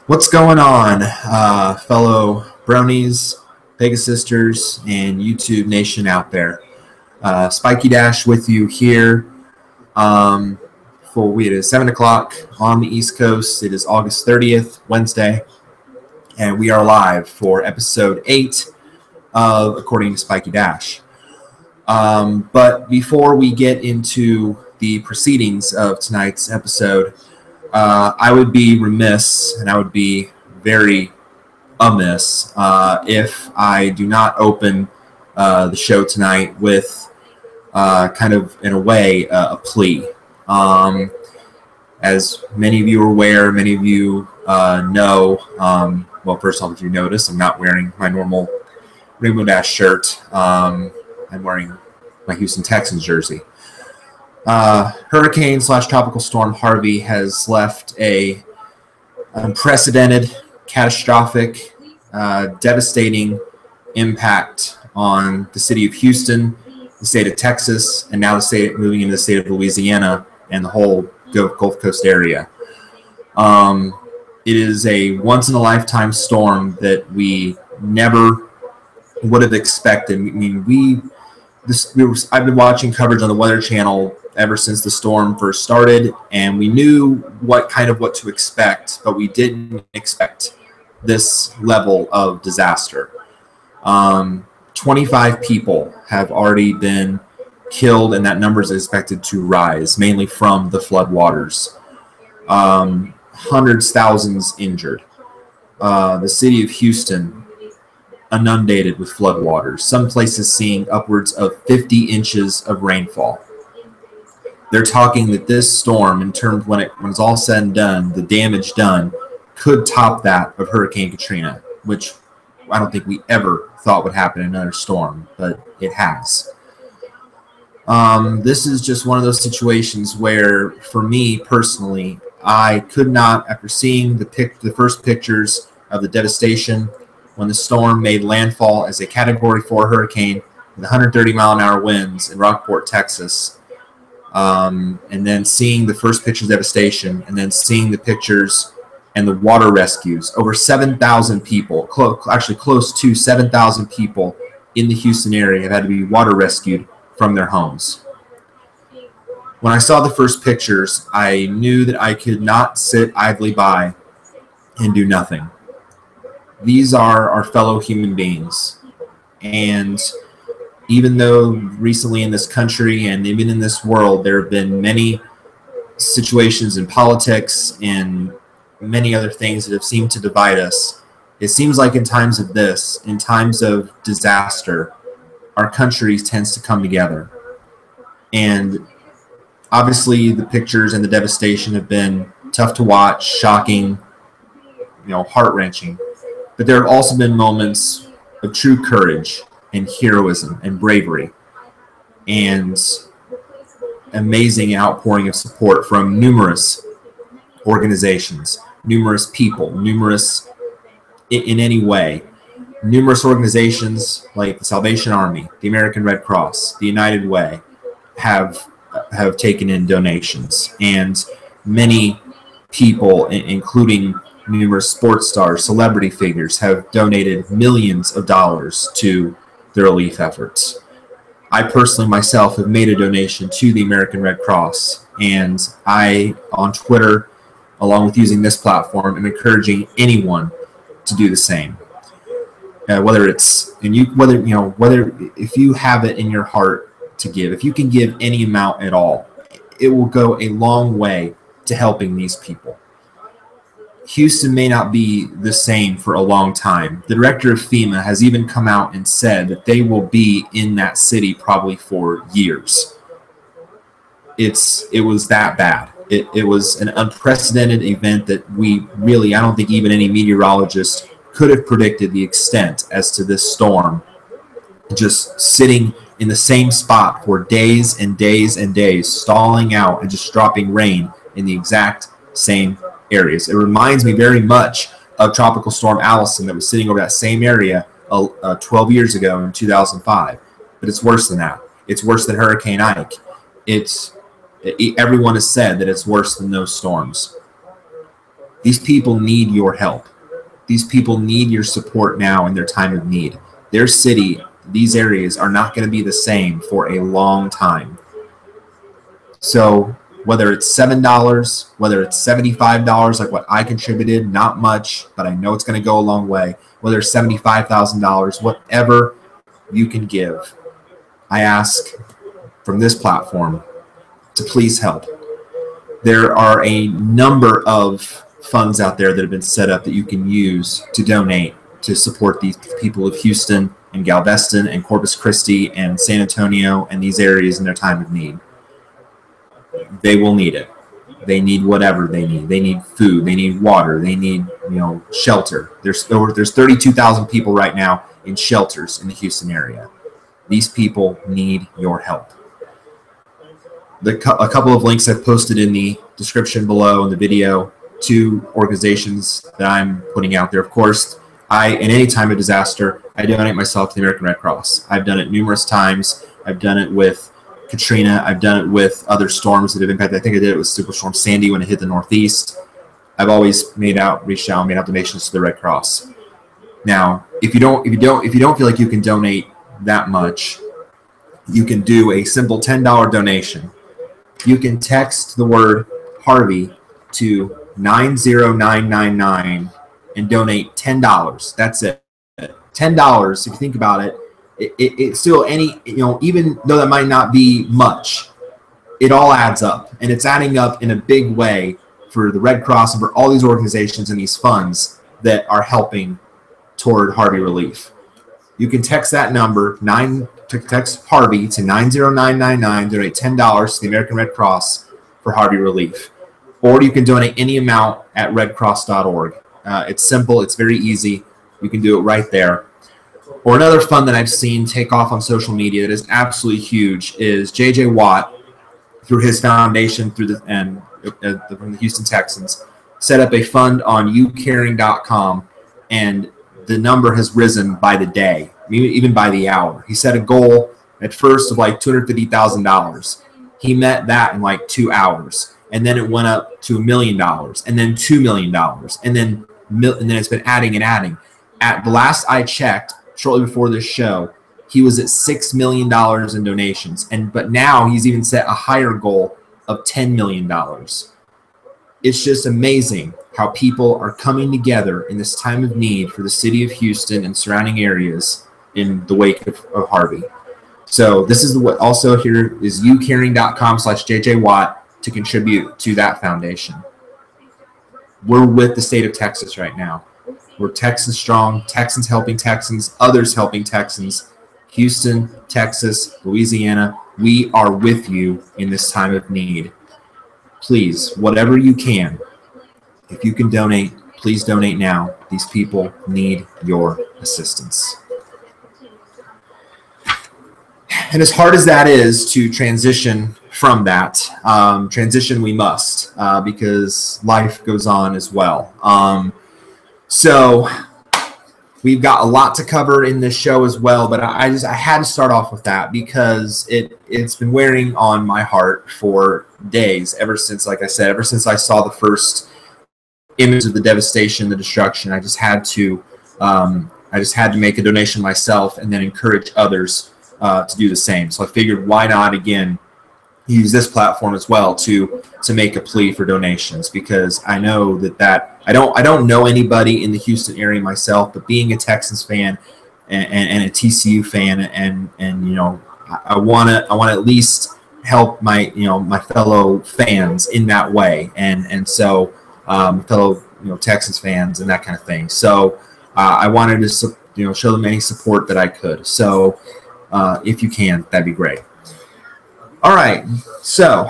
What's going on, fellow bronies, Pegasisters, and YouTube Nation out there? Spiky Dash with you here. It is 7 o'clock on the East Coast. It is August 30th, Wednesday, and we are live for episode 8 of According to Spiky Dash. But before we get into the proceedings of tonight's episode, I would be remiss, and I would be very amiss if I do not open the show tonight with kind of, in a way, a plea. As many of you are aware, many of you know, well, first off, if you notice, I'm not wearing my normal Rainbow Dash shirt. I'm wearing my Houston Texans jersey. Hurricane/tropical storm Harvey has left an unprecedented, catastrophic, devastating impact on the city of Houston, the state of Texas, and now moving into the state of Louisiana and the whole Gulf Coast area. It is a once-in-a-lifetime storm that we never would have expected. I mean, I've been watching coverage on the Weather Channel ever since the storm first started, and we knew what to expect, but we didn't expect this level of disaster. 25 people have already been killed, and that number is expected to rise, mainly from the floodwaters. Hundreds, thousands injured. The city of Houston inundated with floodwaters, some places seeing upwards of 50 inches of rainfall. They're talking that this storm, in terms when it's all said and done, the damage done could top that of Hurricane Katrina, which I don't think we ever thought would happen in another storm, but it has. This is just one of those situations where, for me personally, I could not, after seeing the first pictures of the devastation when the storm made landfall as a Category 4 hurricane with 130-mile-an-hour winds in Rockport, Texas, and then seeing the first pictures of devastation, and then seeing the pictures and the water rescues. Over 7,000 people, actually close to 7,000 people in the Houston area have had to be water rescued from their homes. When I saw the first pictures, I knew that I could not sit idly by and do nothing. These are our fellow human beings. And even though recently in this country and even in this world, there have been many situations in politics and many other things that have seemed to divide us, it seems like in times of this, in times of disaster, our country tends to come together. And obviously the pictures and the devastation have been tough to watch, shocking, heart-wrenching. But there have also been moments of true courage and heroism and bravery and amazing outpouring of support from numerous organizations, numerous people, numerous organizations like the Salvation Army, the American Red Cross, the United Way have taken in donations, and many people, including numerous sports stars, celebrity figures, have donated millions of dollars to the relief efforts. I personally myself have made a donation to the American Red Cross, and I, on Twitter, along with using this platform, am encouraging anyone to do the same. Whether if you have it in your heart to give, if you can give any amount at all, it will go a long way to helping these people. Houston may not be the same for a long time. The director of FEMA has even come out and said that they will be in that city probably for years. It was that bad. It was an unprecedented event that I don't think even any meteorologist could have predicted the extent as to this storm just sitting in the same spot for days and days and days, stalling out and just dropping rain in the exact same areas. It reminds me very much of Tropical Storm Allison that was sitting over that same area 12 years ago in 2005. But it's worse than that. It's worse than Hurricane Ike. Everyone has said that it's worse than those storms. These people need your help. These people need your support now in their time of need. Their city, these areas are not going to be the same for a long time. So whether it's $7, whether it's $75, like what I contributed, not much, but I know it's going to go a long way, whether it's $75,000, whatever you can give, I ask from this platform to please help. There are a number of funds out there that have been set up that you can use to donate to support these people of Houston and Galveston and Corpus Christi and San Antonio and these areas in their time of need. They will need it. They need whatever they need. They need food. They need water. They need, shelter. There's 32,000 people right now in shelters in the Houston area. These people need your help. A couple of links I've posted in the description below in the video to organizations that I'm putting out there. Of course, in any time of disaster, I donate myself to the American Red Cross. I've done it numerous times. I've done it with Katrina. I've done it with other storms that have impacted. I think I did it with Superstorm Sandy when it hit the Northeast. I've always made out donations to the Red Cross. Now, if you don't feel like you can donate that much, you can do a simple $10 donation. You can text the word Harvey to 90999 and donate $10. That's it. $10. If you think about it, it's still even though that might not be much, it all adds up, and it's adding up in a big way for the Red Cross and for all these organizations and these funds that are helping toward Harvey relief. You can text that number, text Harvey to 90999, donate $10 to the American Red Cross for Harvey relief. Or you can donate any amount at redcross.org. It's simple. It's very easy. You can do it right there. Or another fund that I've seen take off on social media that is absolutely huge is J.J. Watt, through his foundation, from the Houston Texans, set up a fund on youcaring.com, and the number has risen by the day, even by the hour. He set a goal at first of like $250,000. He met that in like 2 hours, and then it went up to $1 million, and then $2 million, and then it's been adding and adding. At the last I checked, shortly before this show, he was at $6 million in donations, but now he's even set a higher goal of $10 million. It's just amazing how people are coming together in this time of need for the city of Houston and surrounding areas in the wake of Harvey. So this is what also here is youcaring.com/JJWatt to contribute to that foundation. We're with the state of Texas right now. We're Texas strong, Texans helping Texans, others helping Texans. Houston, Texas, Louisiana, we are with you in this time of need. Please, whatever you can, if you can donate, please donate now. These people need your assistance. And as hard as that is to transition from that, transition we must, because life goes on as well. So we've got a lot to cover in this show as well, but I had to start off with that because it's been wearing on my heart for days, ever since, like I said, ever since I saw the first image of the devastation, the destruction. I just had to make a donation myself and then encourage others to do the same. So I figured, why not again use this platform as well to make a plea for donations, because I know that I don't know anybody in the Houston area myself, but being a Texans fan and a TCU fan, and I want to at least help my my fellow fans in that way, and so fellow Texans fans and that kind of thing. So I wanted to show them any support that I could. So if you can, that'd be great. All right, so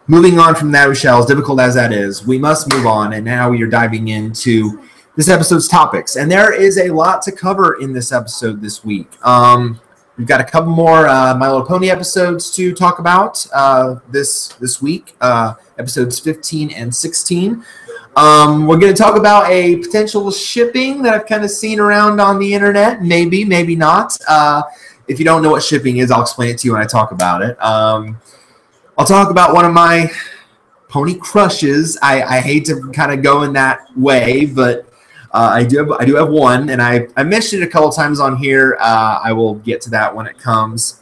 moving on from that, Rochelle, as difficult as that is, we must move on, and now we are diving into this episode's topics. And there is a lot to cover in this episode this week. We've got a couple more My Little Pony episodes to talk about this week, episodes 15 and 16. We're going to talk about a potential shipping that I've kind of seen around on the internet, maybe not. If you don't know what shipping is, I'll explain it to you when I talk about it. I'll talk about one of my pony crushes. I hate to kind of go in that way, but I do have one, and I mentioned it a couple times on here. I will get to that when it comes.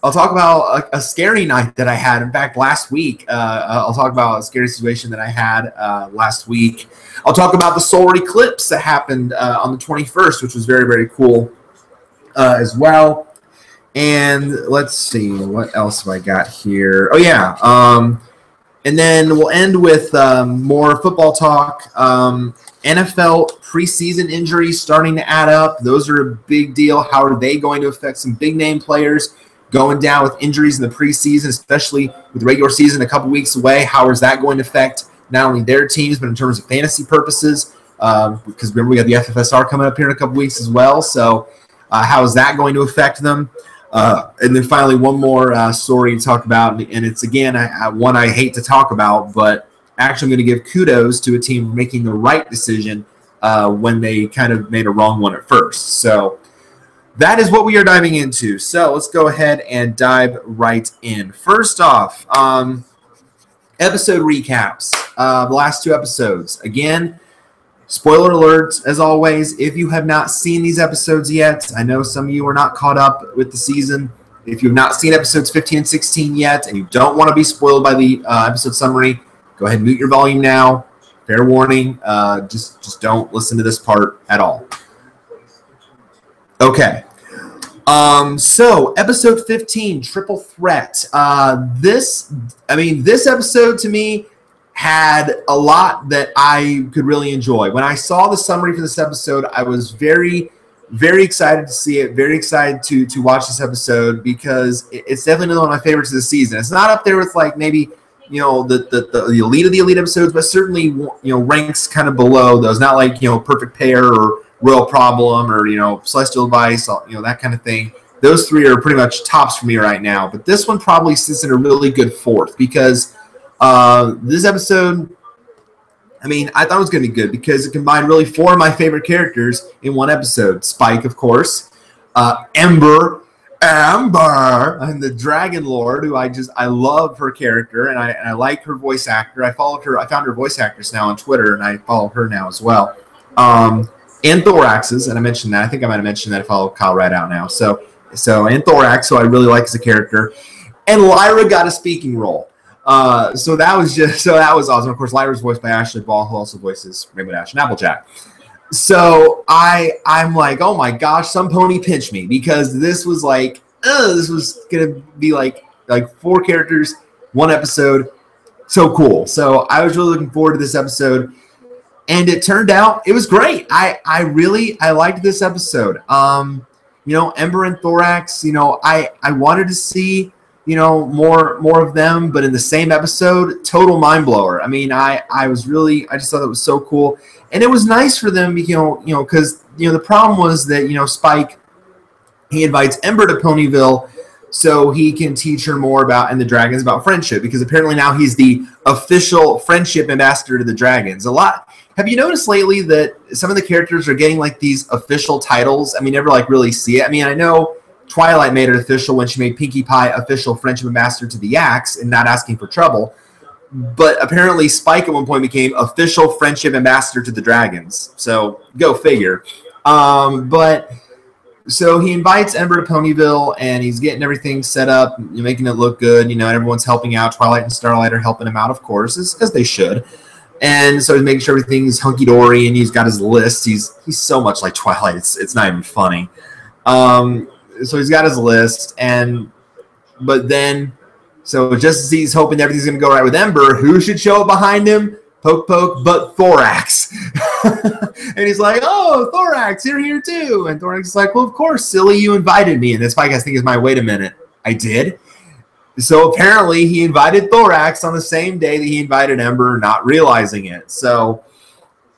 I'll talk about a scary night that I had. In fact, last week, I'll talk about a scary situation that I had last week. I'll talk about the solar eclipse that happened on the 21st, which was very, very cool as well. And let's see, what else have I got here? Oh, yeah. And then we'll end with more football talk. NFL preseason injuries starting to add up. Those are a big deal. How are they going to affect some big-name players going down with injuries in the preseason, especially with the regular season a couple weeks away? How is that going to affect not only their teams, but in terms of fantasy purposes? Because remember, we got the FFSR coming up here in a couple weeks as well. So how is that going to affect them? And then finally, one more story to talk about, and it's, again, one I hate to talk about, but actually I'm going to give kudos to a team making the right decision when they kind of made a wrong one at first. So that is what we are diving into. So let's go ahead and dive right in. First off, episode recaps. The last two episodes. Again, spoiler alert, as always, if you have not seen these episodes yet, I know some of you are not caught up with the season. If you've not seen episodes 15 and 16 yet, and you don't want to be spoiled by the episode summary, go ahead and mute your volume now. Fair warning, just don't listen to this part at all. Okay. So episode 15, Triple Threat. This episode to me had a lot that I could really enjoy. When I saw the summary for this episode, I was very, very excited to see it, very excited to watch this episode, because it's definitely one of my favorites of the season. It's not up there with, like, maybe, you know, the elite of the elite episodes, but certainly, you know, ranks kind of below those. Not like, you know, Perfect Pair or Royal Problem or, you know, Celestial Advice, you know, that kind of thing. Those three are pretty much tops for me right now. But this one probably sits in a really good fourth, because this episode, I mean, I thought it was going to be good because it combined really four of my favorite characters in one episode. Spike, of course, Ember, and the Dragon Lord, who I love her character, and I like her voice actor. I found her voice actress now on Twitter, and I follow her now as well. And Thorax's, and I mentioned that. I think I might have mentioned that I follow Kyle Rideout now. So and Thorax, so I really like as a character. And Lyra got a speaking role. So that was awesome. Of course, Lyra's voiced by Ashley Ball, who also voices Rainbow Dash and Applejack. So I'm like, oh my gosh, some pony pinch me, because this was like, this was gonna be like four characters, one episode. So cool. So I was really looking forward to this episode, and it turned out it was great. I liked this episode. You know, Ember and Thorax, you know, I wanted to see, you know, more of them, but in the same episode, total mind blower. I mean, I just thought it was so cool. And it was nice for them, you know, because, you know, the problem was that, you know, Spike, he invites Ember to Ponyville so he can teach her more and the dragons about friendship, because apparently now he's the official friendship ambassador to the dragons. Have you noticed lately that some of the characters are getting like these official titles? I mean, never like really see it. I mean, I know Twilight made it official when she made Pinkie Pie official friendship ambassador to the Axe and not asking for trouble. But apparently Spike at one point became official friendship ambassador to the dragons. So go figure. But so he invites Ember to Ponyville, and he's getting everything set up, making it look good. You know, and everyone's helping out. Twilight and Starlight are helping him out, of course, as they should. And so he's making sure everything's hunky-dory, and he's got his list. He's so much like Twilight. It's not even funny. So he's got his list, but then, so just as he's hoping everything's going to go right with Ember, who should show up behind him? Poke, but Thorax. And he's like, oh, Thorax, you're here too. And Thorax is like, well, of course, silly, you invited me. And this Spike, I think, is wait a minute, I did? So apparently he invited Thorax on the same day that he invited Ember, not realizing it. So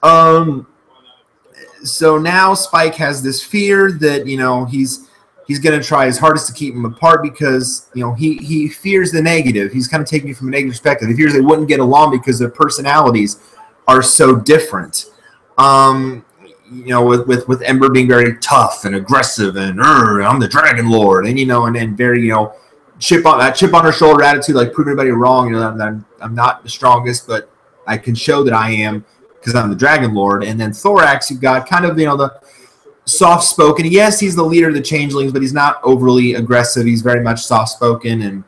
now Spike has this fear that, you know, he's going to try his hardest to keep them apart, because, you know, he fears the negative. He's kind of taking it from a negative perspective. He fears they wouldn't get along because their personalities are so different. You know, with Ember being very tough and aggressive and I'm the Dragon Lord, and, you know, and very, you know, chip on her shoulder attitude, like prove everybody wrong. You know, I'm not the strongest, but I can show that I am because I'm the Dragon Lord. And then Thorax, you've got kind of, you know, the soft-spoken. Yes, he's the leader of the changelings, but he's not overly aggressive. He's very much soft-spoken,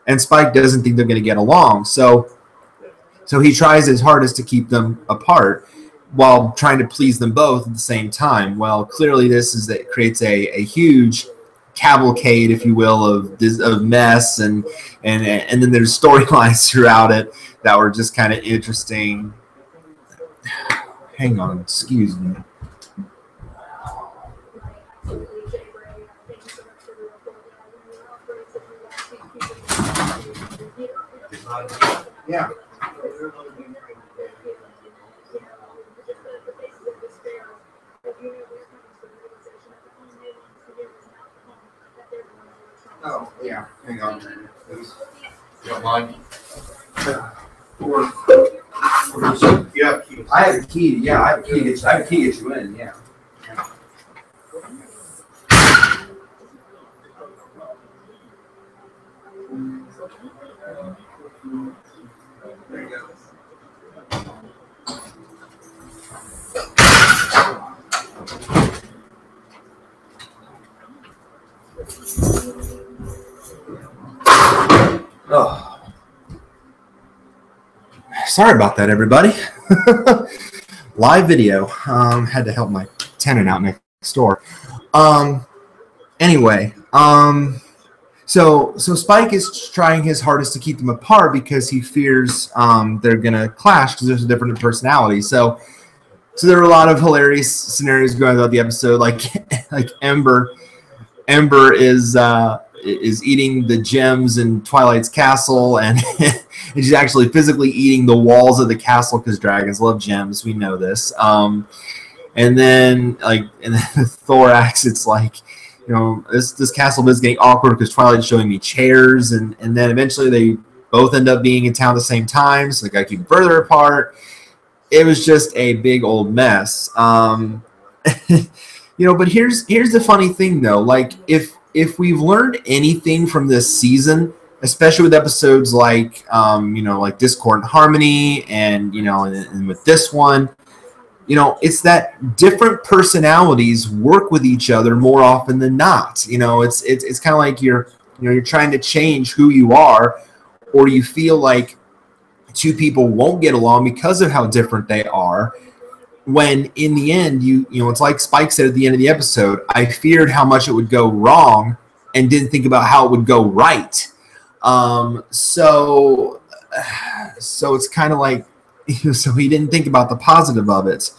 and Spike doesn't think they're going to get along. So he tries his hardest to keep them apart while trying to please them both at the same time. Well, clearly that creates a huge cavalcade, if you will, of mess, and then there's storylines throughout it that were just kind of interesting. Hang on, excuse me. Yeah. Oh, yeah. Hang on, please. You don't mind? You have keys. I have a key. Yeah, I have a key. I have a key to get you in. Yeah. There you go. Oh. Sorry about that, everybody. Live video. Had to help my tenant out next door. Anyway, so Spike is trying his hardest to keep them apart because he fears they're gonna clash because there's a different personality. So there are a lot of hilarious scenarios going on throughout the episode, like Ember is eating the gems in Twilight's castle, and she's actually physically eating the walls of the castle because dragons love gems. We know this. And then Thorax, it's like, you know, this castle is getting awkward because Twilight's showing me chairs, and then eventually they both end up being in town at the same time, so they got to keep further apart. It was just a big old mess. You know, but here's the funny thing though, like if we've learned anything from this season, especially with episodes like you know, like Discord and Harmony, and you know, and with this one, you know, it's that different personalities work with each other more often than not. You know, it's kind of like you're trying to change who you are, or you feel like two people won't get along because of how different they are. When in the end, you know, it's like Spike said at the end of the episode, I feared how much it would go wrong and didn't think about how it would go right. So it's kind of like, so he didn't think about the positive of it.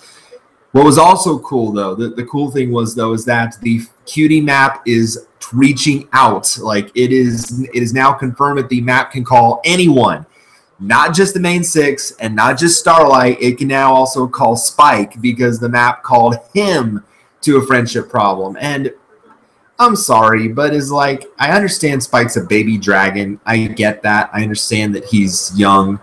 What was also cool though, the cool thing was though, is that the cutie map is reaching out. Like it is now confirmed that the map can call anyone. Not just the main six and not just Starlight. It can now also call Spike because the map called him to a friendship problem. And I'm sorry, but it's like, I understand Spike's a baby dragon. I get that. I understand that he's young.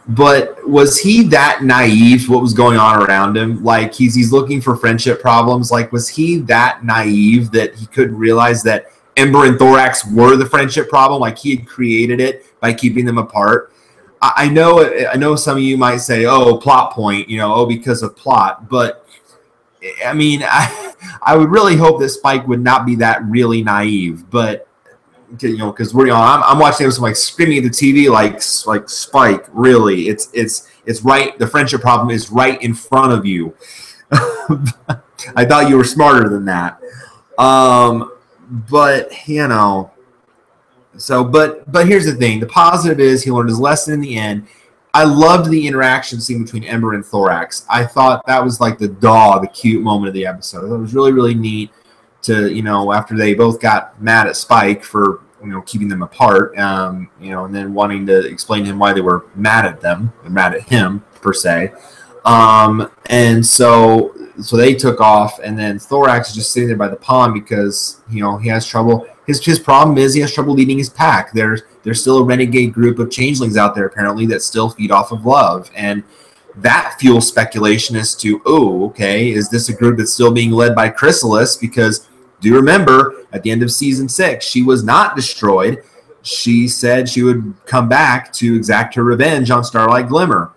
But was he that naive to what was going on around him? Like he's looking for friendship problems. Like was he that naive that he couldn't realize that Ember and Thorax were the friendship problem? Like he had created it by keeping them apart. I know some of you might say, oh, plot point, you know, oh, because of plot. But, I mean, I would really hope that Spike would not be that really naive. But, you know, because we're, you know, I'm watching this, like, screaming at the TV like Spike, really. It's right. The friendship problem is right in front of you. I thought you were smarter than that. But, you know. So, but here's the thing. The positive is he learned his lesson in the end. I loved the interaction scene between Ember and Thorax. I thought that was like the cute moment of the episode. It was really, really neat to, you know, after they both got mad at Spike for, you know, keeping them apart, you know, and then wanting to explain to him why they were mad at them, or mad at him, per se. And so they took off, and then Thorax is just sitting there by the pond because, you know, he has trouble. His problem is he has trouble leading his pack. There's still a renegade group of changelings out there, apparently, that still feed off of love. And that fuels speculation as to, oh, okay, is this a group that's still being led by Chrysalis? Because do remember, at the end of Season 6, she was not destroyed. she said she would come back to exact her revenge on Starlight Glimmer.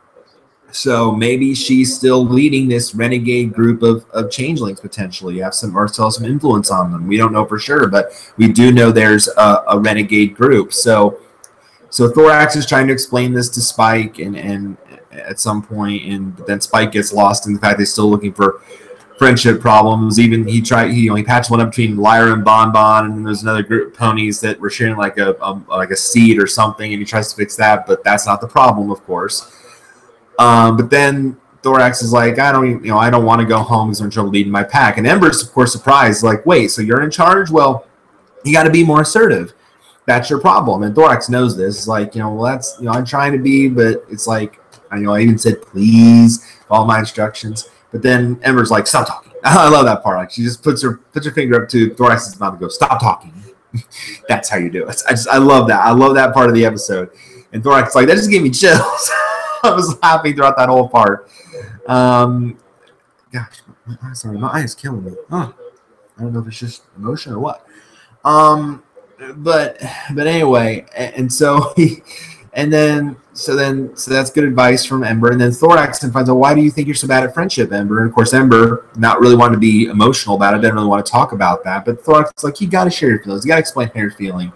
So maybe she's still leading this renegade group of changelings potentially. Have some or still some influence on them. We don't know for sure, but we do know there's a renegade group. So Thorax is trying to explain this to Spike, and at some point, and then Spike gets lost in the fact they're still looking for friendship problems. Even he patched one up between Lyra and Bon Bon, and then there's another group of ponies that were sharing like a seed or something, and he tries to fix that, but that's not the problem, of course. But then Thorax is like, I don't want to go home because I'm in trouble leading my pack. And Ember's, of course, surprised, like, wait, so you're in charge? Well, you got to be more assertive. That's your problem. And Thorax knows this. It's like, well, that's, I'm trying to be, but it's like, I even said, please follow my instructions. But then Ember's like, stop talking. I love that part. Like, she just puts her finger up to Thorax's mouth and goes, stop talking. That's how you do it. I love that. I love that part of the episode. And Thorax is like, that just gave me chills. I was laughing throughout that whole part. Gosh, sorry, my eye is killing me. I don't know if it's just emotion or what. But anyway, and so that's good advice from Ember. And then Thorax finds out, why do you think you're so bad at friendship, Ember? And of course, Ember not really wanting to be emotional about it, didn't really want to talk about that. But Thorax is like, you got to share your feelings. You got to explain how you're feeling.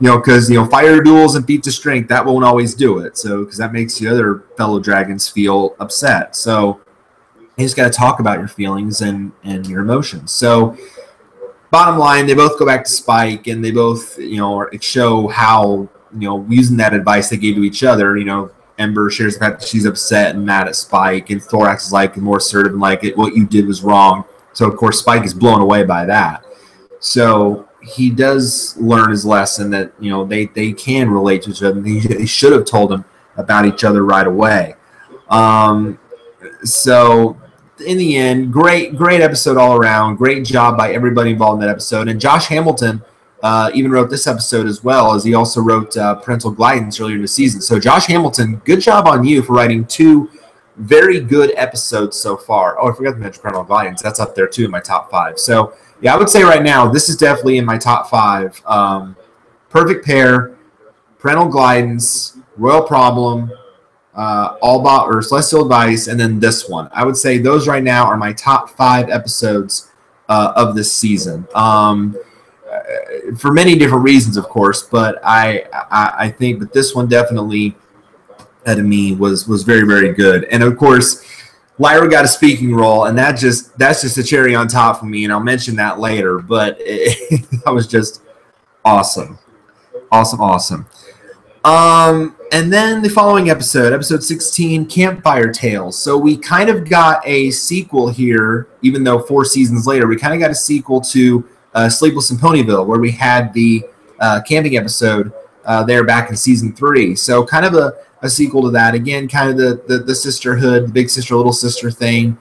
Because, fire duels and feats of strength, that won't always do it. So, because that makes the other fellow dragons feel upset. So, you just got to talk about your feelings and your emotions. So, bottom line, they both go back to Spike, and they both, show how, using that advice they gave to each other, Ember shares the fact that she's upset and mad at Spike, and Thorax is like more assertive and like, what you did was wrong. So, of course, Spike is blown away by that. So, he does learn his lesson that they can relate to each other. They should have told him about each other right away. So in the end, great episode all around. Great job by everybody involved in that episode. And Josh Hamilton even wrote this episode as well, as he also wrote Parental Guidance earlier in the season. So Josh Hamilton, good job on you for writing 2 very good episodes so far. Oh, I forgot to mention Parental Guidance. That's up there too in my top 5. So yeah, I would say right now, this is definitely in my top 5. Perfect Pair, Parental Guidance, Royal Problem, or Celestial Advice, and then this one. I would say those right now are my top 5 episodes of this season. For many different reasons, of course, but I think that this one definitely, to me, was very, very good. And of course, Lyra got a speaking role, and that's just a cherry on top for me, and I'll mention that later. But that was just awesome. And then the following episode 16, Campfire Tales. So we kind of got a sequel here, even though 4 seasons later, we kind of got a sequel to Sleepless in Ponyville, where we had the camping episode there back in season 3. So kind of a sequel to that. Again, kind of the sisterhood, the big sister, little sister thing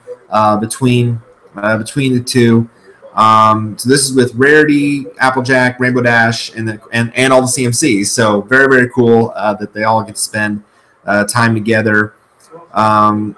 between the two. So this is with Rarity, Applejack, Rainbow Dash, and all the CMCs. So very, very cool that they all get to spend time together. And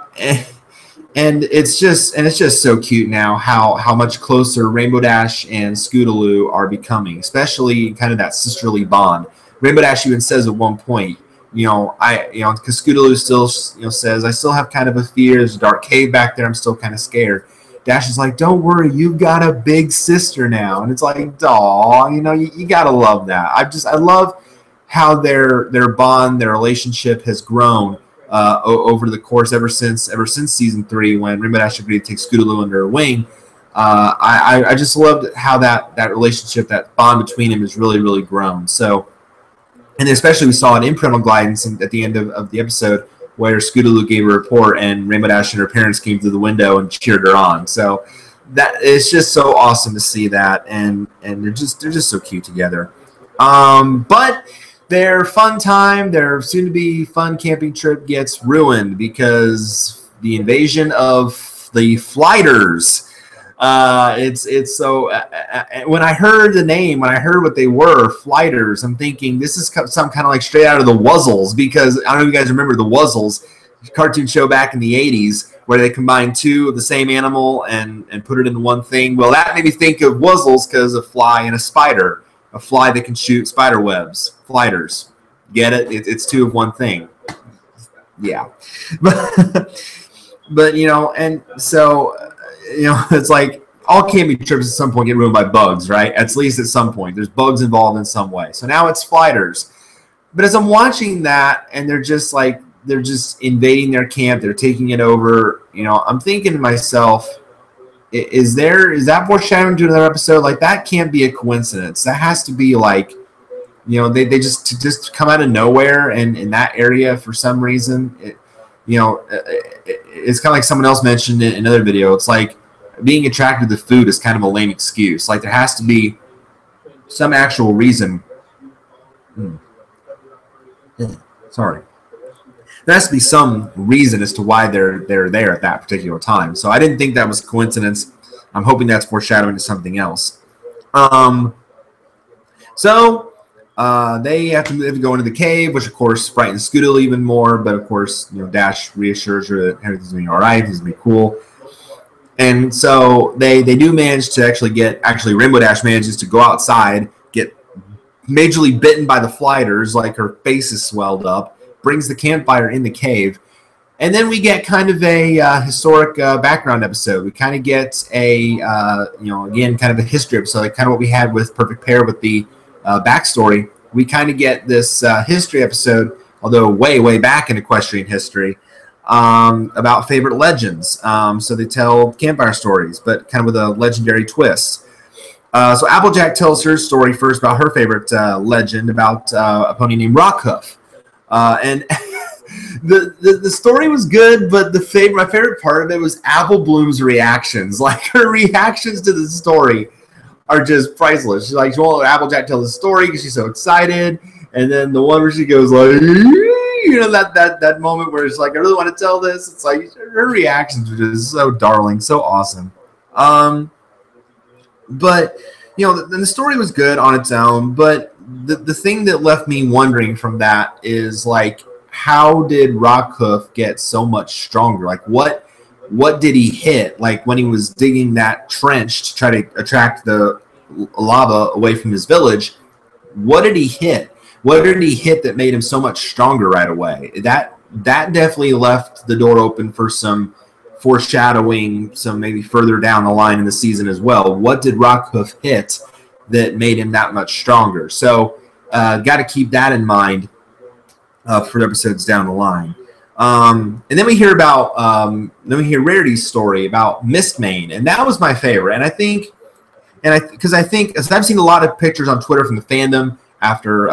it's just so cute now how much closer Rainbow Dash and Scootaloo are becoming, especially kind of that sisterly bond. Rainbow Dash even says at one point, because Scootaloo still says, I still have kind of a fear. There's a dark cave back there. I'm still kind of scared. Dash is like, don't worry, you've got a big sister now. And it's like, aw, you gotta love that. I love how their bond, their relationship has grown over the course ever since season 3, when Rainbow Dash agreed to take Scootaloo under her wing. I just loved how that relationship, that bond between them has really, really grown. So, and especially we saw it in Parental Guidance at the end of the episode, where Scootaloo gave a report and Rainbow Dash and her parents came through the window and cheered her on. So that it's just so awesome to see that, and they're just so cute together. But their fun time, their soon-to-be fun camping trip gets ruined because the invasion of the Flighters. It's so when I heard the name, when I heard what they were, Flighters, I'm thinking this is some kind of like straight out of the Wuzzles, because I don't know if you guys remember the Wuzzles, cartoon show back in the 80s, where they combined 2 of the same animal and put it into one thing. Well, that made me think of Wuzzles because of fly and a spider. a fly that can shoot spider webs, flighters. Get it? It's two of one thing. Yeah, but you know, and so you know, it's like all camping trips at some point get ruined by bugs, right? At least at some point, there's bugs involved in some way. So now it's flighters. But as I'm watching that, and they're just invading their camp, they're taking it over. You know, I'm thinking to myself, is that foreshadowing to another episode? Like, that can't be a coincidence. That has to be like, you know, they just come out of nowhere, and in that area for some reason, it's kind of like someone else mentioned in another video. It's like being attracted to food is kind of a lame excuse. Like, there has to be some actual reason. Sorry. There has to be some reason as to why they're there at that particular time. So I didn't think that was a coincidence. I'm hoping that's foreshadowing to something else. So they have to go into the cave, which of course frightens Scoodle even more. But of course, you know, Dash reassures her that everything's going to be all right. It's going to be cool. And so they do manage to actually Rainbow Dash manages to go outside, get majorly bitten by the flighters, like her face is swelled up, brings the campfire in the cave, and then we get kind of a historic background episode. We kind of get again, kind of a history episode, like kind of what we had with Perfect Pair with the backstory. We kind of get this history episode, although way back in equestrian history, about favorite legends. So they tell campfire stories, but kind of with a legendary twist. So Applejack tells her story first about her favorite legend about a pony named Rockhoof. And the story was good, but my favorite part of it was Apple Bloom's reactions. Like, her reactions to the story are just priceless. She's like, she won't let Applejack tell the story because she's so excited. And then the one where she goes like, you know, that moment where it's like, I really want to tell this. It's like, her reactions are just so darling, so awesome. But, you know, the story was good on its own, but the thing that left me wondering from that is, like, how did Rockhoof get so much stronger? Like, what did he hit? Like, when he was digging that trench to try to attract the lava away from his village, what did he hit? What did he hit that made him so much stronger right away? That definitely left the door open for some foreshadowing, some maybe further down the line in the season as well. What did Rockhoof hit that made him that much stronger? So got to keep that in mind for episodes down the line. And then we hear Rarity's story about Mistmane, and that was my favorite. And I think as I've seen a lot of pictures on Twitter from the fandom after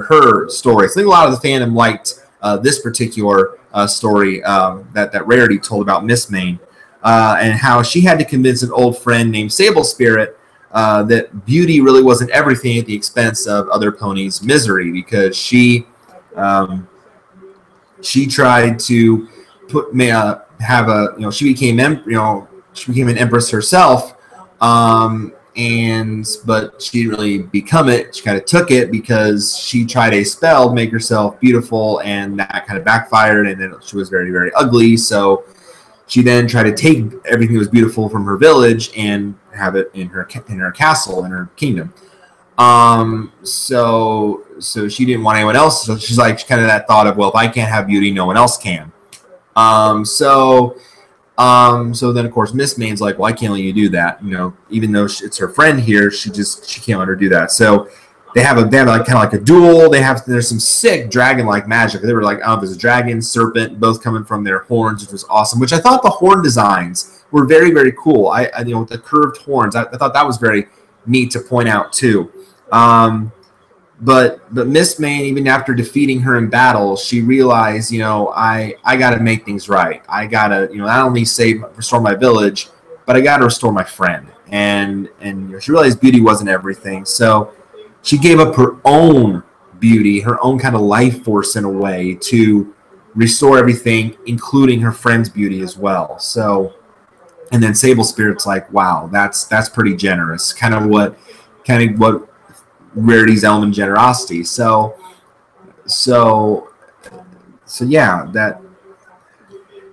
her story, I think a lot of the fandom liked this particular story that Rarity told about Mistmane, and how she had to convince an old friend named Sable Spirit that beauty really wasn't everything at the expense of other ponies' misery, because she tried to she became an empress herself, but she didn't really become it. She kind of took it because she tried a spell to make herself beautiful, and that kind of backfired, and then she was very, very ugly. So she then tried to take everything that was beautiful from her village and have it in her castle, in her kingdom. So she didn't want anyone else. So she's like, kind of that thought of, well, if I can't have beauty, no one else can. So then of course Mistmane's like, well, I can't let you do that. You know, even though it's her friend here, she can't let her do that. So they have like kind of like a duel. There's some sick dragon-like magic. They were like, oh, there's a dragon, serpent, both coming from their horns, which was awesome. Which I thought the horn designs were very, very cool. I with the curved horns, I thought that was very neat to point out too. But Mistmane, even after defeating her in battle, she realized, I got to make things right. I got to, not only restore my village, but I got to restore my friend. And she realized beauty wasn't everything. So she gave up her own beauty, her own kind of life force in a way, to restore everything, including her friend's beauty as well. So, and then Sable Spirit's like, wow, that's pretty generous. Kind of what Rarity's element generosity. So yeah, that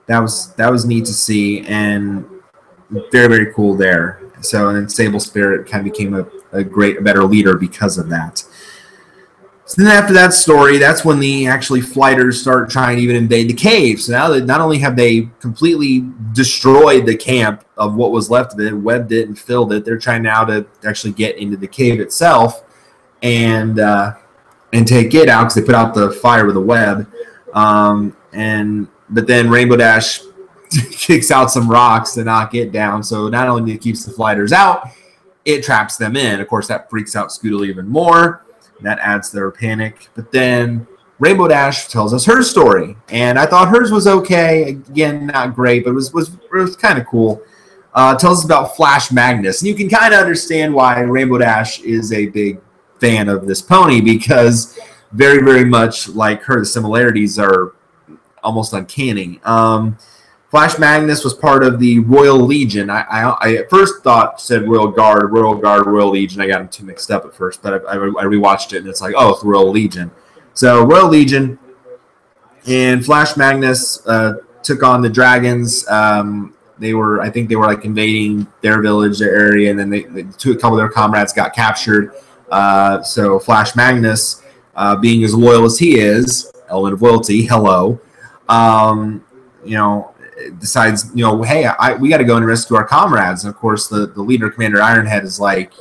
was neat to see, and very, very cool there. So, and then Sable Spirit kind of became a better leader because of that. So then after that story, that's when the actually flighters start trying to even invade the cave. So now that not only have they completely destroyed the camp of what was left of it, webbed it and filled it, they're trying now to actually get into the cave itself and take it out because they put out the fire with the web. But then Rainbow Dash kicks out some rocks to knock it down. So not only it keeps the flighters out, it traps them in. Of course, that freaks out Scootaloo even more. That adds to their panic. But then Rainbow Dash tells us her story. And I thought hers was okay. Again, not great, but it was kind of cool. Tells us about Flash Magnus. And you can kind of understand why Rainbow Dash is a big fan of this pony, because very, very much like her, the similarities are almost uncanny. Flash Magnus was part of the Royal Legion. I at first thought said Royal Guard, Royal Legion. I got them too mixed up at first, but I rewatched it, and it's like, oh, it's the Royal Legion. So Royal Legion, and Flash Magnus took on the dragons. I think they were like invading their village, their area, and then a couple of their comrades got captured. So Flash Magnus, being as loyal as he is, element of loyalty, hello, decides, hey, we got to go and rescue our comrades. And of course, the leader, Commander Ironhead, is like,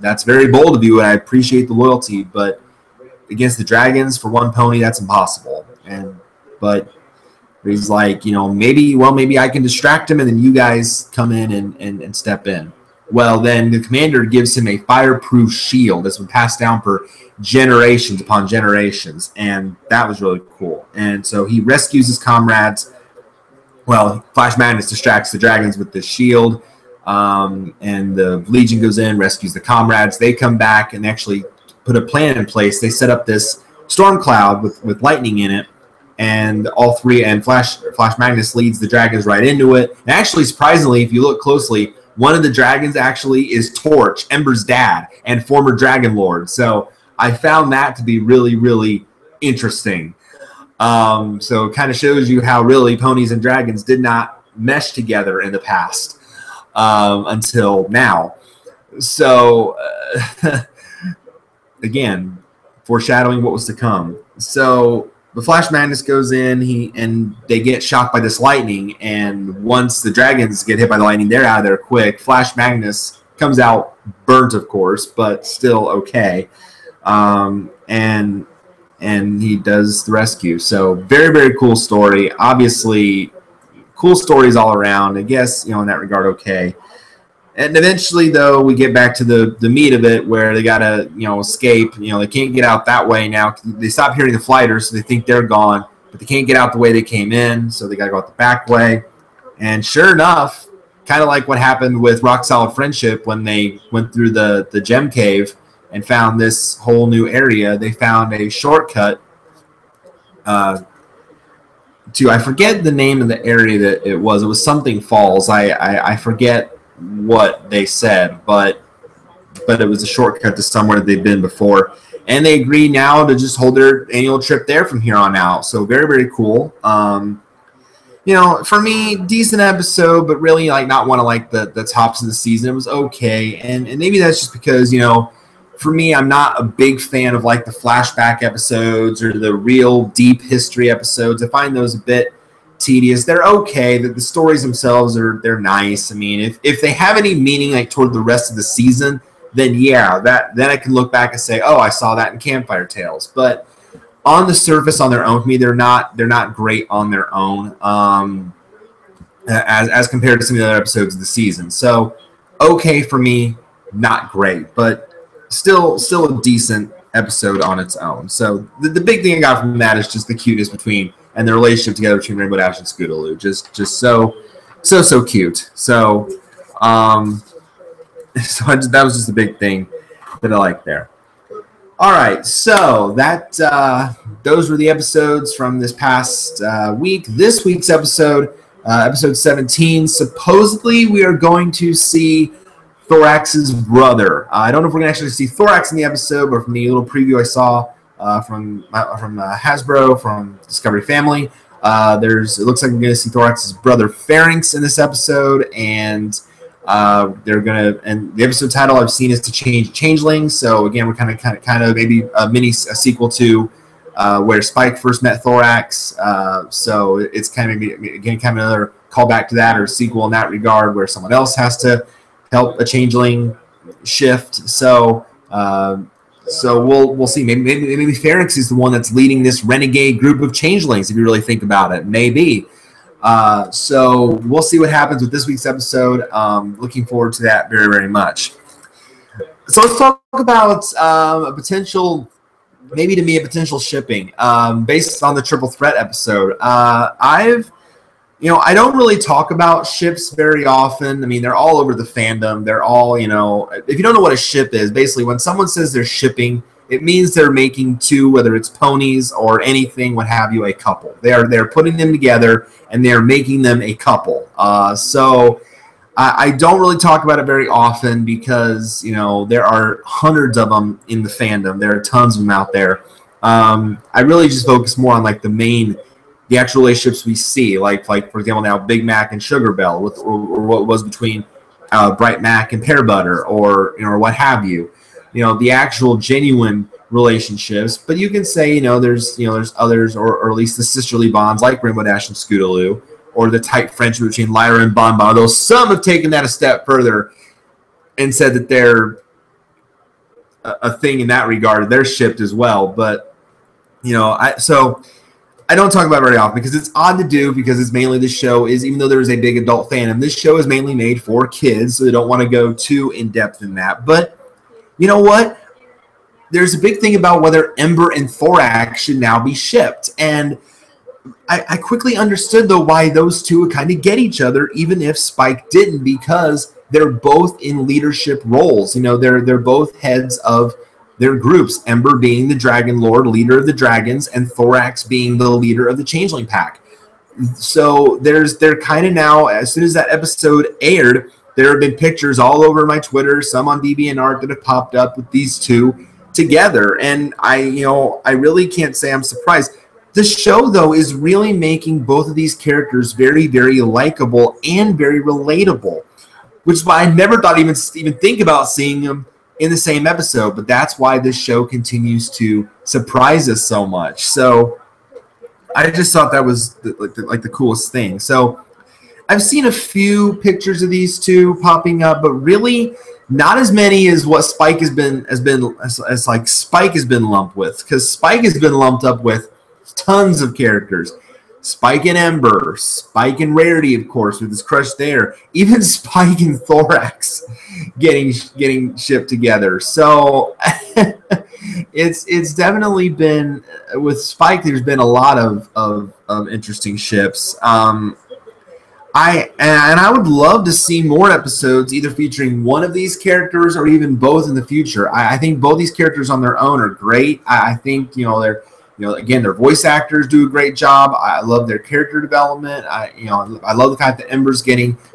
that's very bold of you, and I appreciate the loyalty, but against the dragons for one pony, that's impossible. But he's like, maybe I can distract him, and then you guys come in and step in. Well, then the commander gives him a fireproof shield that's been passed down for generations upon generations, and that was really cool. And so he rescues his comrades. Well, Flash Magnus distracts the dragons with the shield, and the Legion goes in, rescues the comrades. They come back and actually put a plan in place. They set up this storm cloud with lightning in it, and all three, and Flash Magnus leads the dragons right into it. And actually, surprisingly, if you look closely, one of the dragons actually is Torch, Ember's dad, and former Dragon Lord. So I found that to be really, really interesting. So it kind of shows you how really ponies and dragons did not mesh together in the past until now. So again, foreshadowing what was to come. So the Flash Magnus goes in, and they get shocked by this lightning, and once the dragons get hit by the lightning, they're out of there quick. Flash Magnus comes out burnt, of course, but still okay. And he does the rescue. So very, very cool story. Obviously, cool stories all around. I guess, in that regard, okay. And eventually, though, we get back to the meat of it, where they got to, escape. They can't get out that way now. They stop hearing the flighters, so they think they're gone. But they can't get out the way they came in, so they got to go out the back way. And sure enough, kind of like what happened with Rock Solid Friendship when they went through the gem cave and found this whole new area, they found a shortcut to, I forget the name of the area that it was. It was something Falls. I forget what they said, but it was a shortcut to somewhere they've been before. And they agree now to just hold their annual trip there from here on out. So very, very cool. For me, decent episode, but really not one of the tops of the season. It was okay. And maybe that's just because, for me, I'm not a big fan of the flashback episodes or the real deep history episodes. I find those a bit tedious. They're okay. The stories themselves they're nice. I mean, if they have any meaning toward the rest of the season, then yeah, then I can look back and say, oh, I saw that in Campfire Tales. But on the surface, on their own, to me, they're not great on their own as compared to some of the other episodes of the season. So okay for me, not great, but still a decent episode on its own. So the big thing I got from that is just the cuteness and the relationship together between Rainbow Dash and Scootaloo. Just so cute. So that was just a big thing that I liked there. All right, so those were the episodes from this past week. This week's episode, episode 17, supposedly we are going to see Thorax's brother. I don't know if we're going to actually see Thorax in the episode, but from the little preview I saw from Hasbro, from Discovery Family, it looks like we're going to see Thorax's brother Pharynx in this episode, and And the episode title I've seen is To Change Changelings. So again, we're kind of maybe a sequel to where Spike first met Thorax. So it's kind of again kind of another callback to that, or a sequel in that regard, where someone else has to help a changeling shift. So we'll see. Maybe Pharynx is the one that's leading this renegade group of changelings. If you really think about it, maybe. So we'll see what happens with this week's episode. Looking forward to that very, very much. So let's talk about a potential shipping based on the Triple Threat episode. I don't really talk about ships very often. I mean, they're all over the fandom. They're all, if you don't know what a ship is, basically when someone says they're shipping, it means they're making two, whether it's ponies or anything, what have you, a couple. They're putting them together and they're making them a couple. So I don't really talk about it very often because, there are hundreds of them in the fandom. There are tons of them out there. I really just focus more on like the actual relationships we see, like for example now Big Mac and Sugar Bell, or what was between Bright Mac and Pear Butter, or what have you. The actual genuine relationships. But you can say there's others, or at least the sisterly bonds like Rainbow Dash and Scootaloo, or the tight friendship between Lyra and Bon Bon. Though some have taken that a step further and said that they're a thing in that regard. They're shipped as well, but I don't talk about it very often because it's odd to do, because it's mainly the show is, even though there is a big adult fandom, this show is mainly made for kids, so they don't want to go too in-depth in that. But you know what? There's a big thing about whether Ember and Thorax should now be shipped. And I quickly understood, though, why those two would kind of get each other, even if Spike didn't, because they're both in leadership roles. They're both heads of their groups, Ember being the Dragon Lord, leader of the dragons, and Thorax being the leader of the Changeling Pack. So they're kind of now, as soon as that episode aired, there have been pictures all over my Twitter, some on DeviantArt, that have popped up with these two together. And I really can't say I'm surprised. The show, though, is really making both of these characters very, very likable and very relatable, which is why I never thought even think about seeing them in the same episode, but that's why this show continues to surprise us so much. So I just thought that was the coolest thing. So I've seen a few pictures of these two popping up, but really not as many as what Spike has been Spike has been lumped with, because Spike has been lumped up with tons of characters. Spike and Ember, Spike and Rarity, of course, with his crush there. Even Spike and Thorax getting shipped together. So it's definitely been, with Spike, there's been a lot of interesting ships. I would love to see more episodes either featuring one of these characters or even both in the future. I think both these characters on their own are great. I think they're again, their voice actors do a great job. I love their character development. I love the fact that Ember's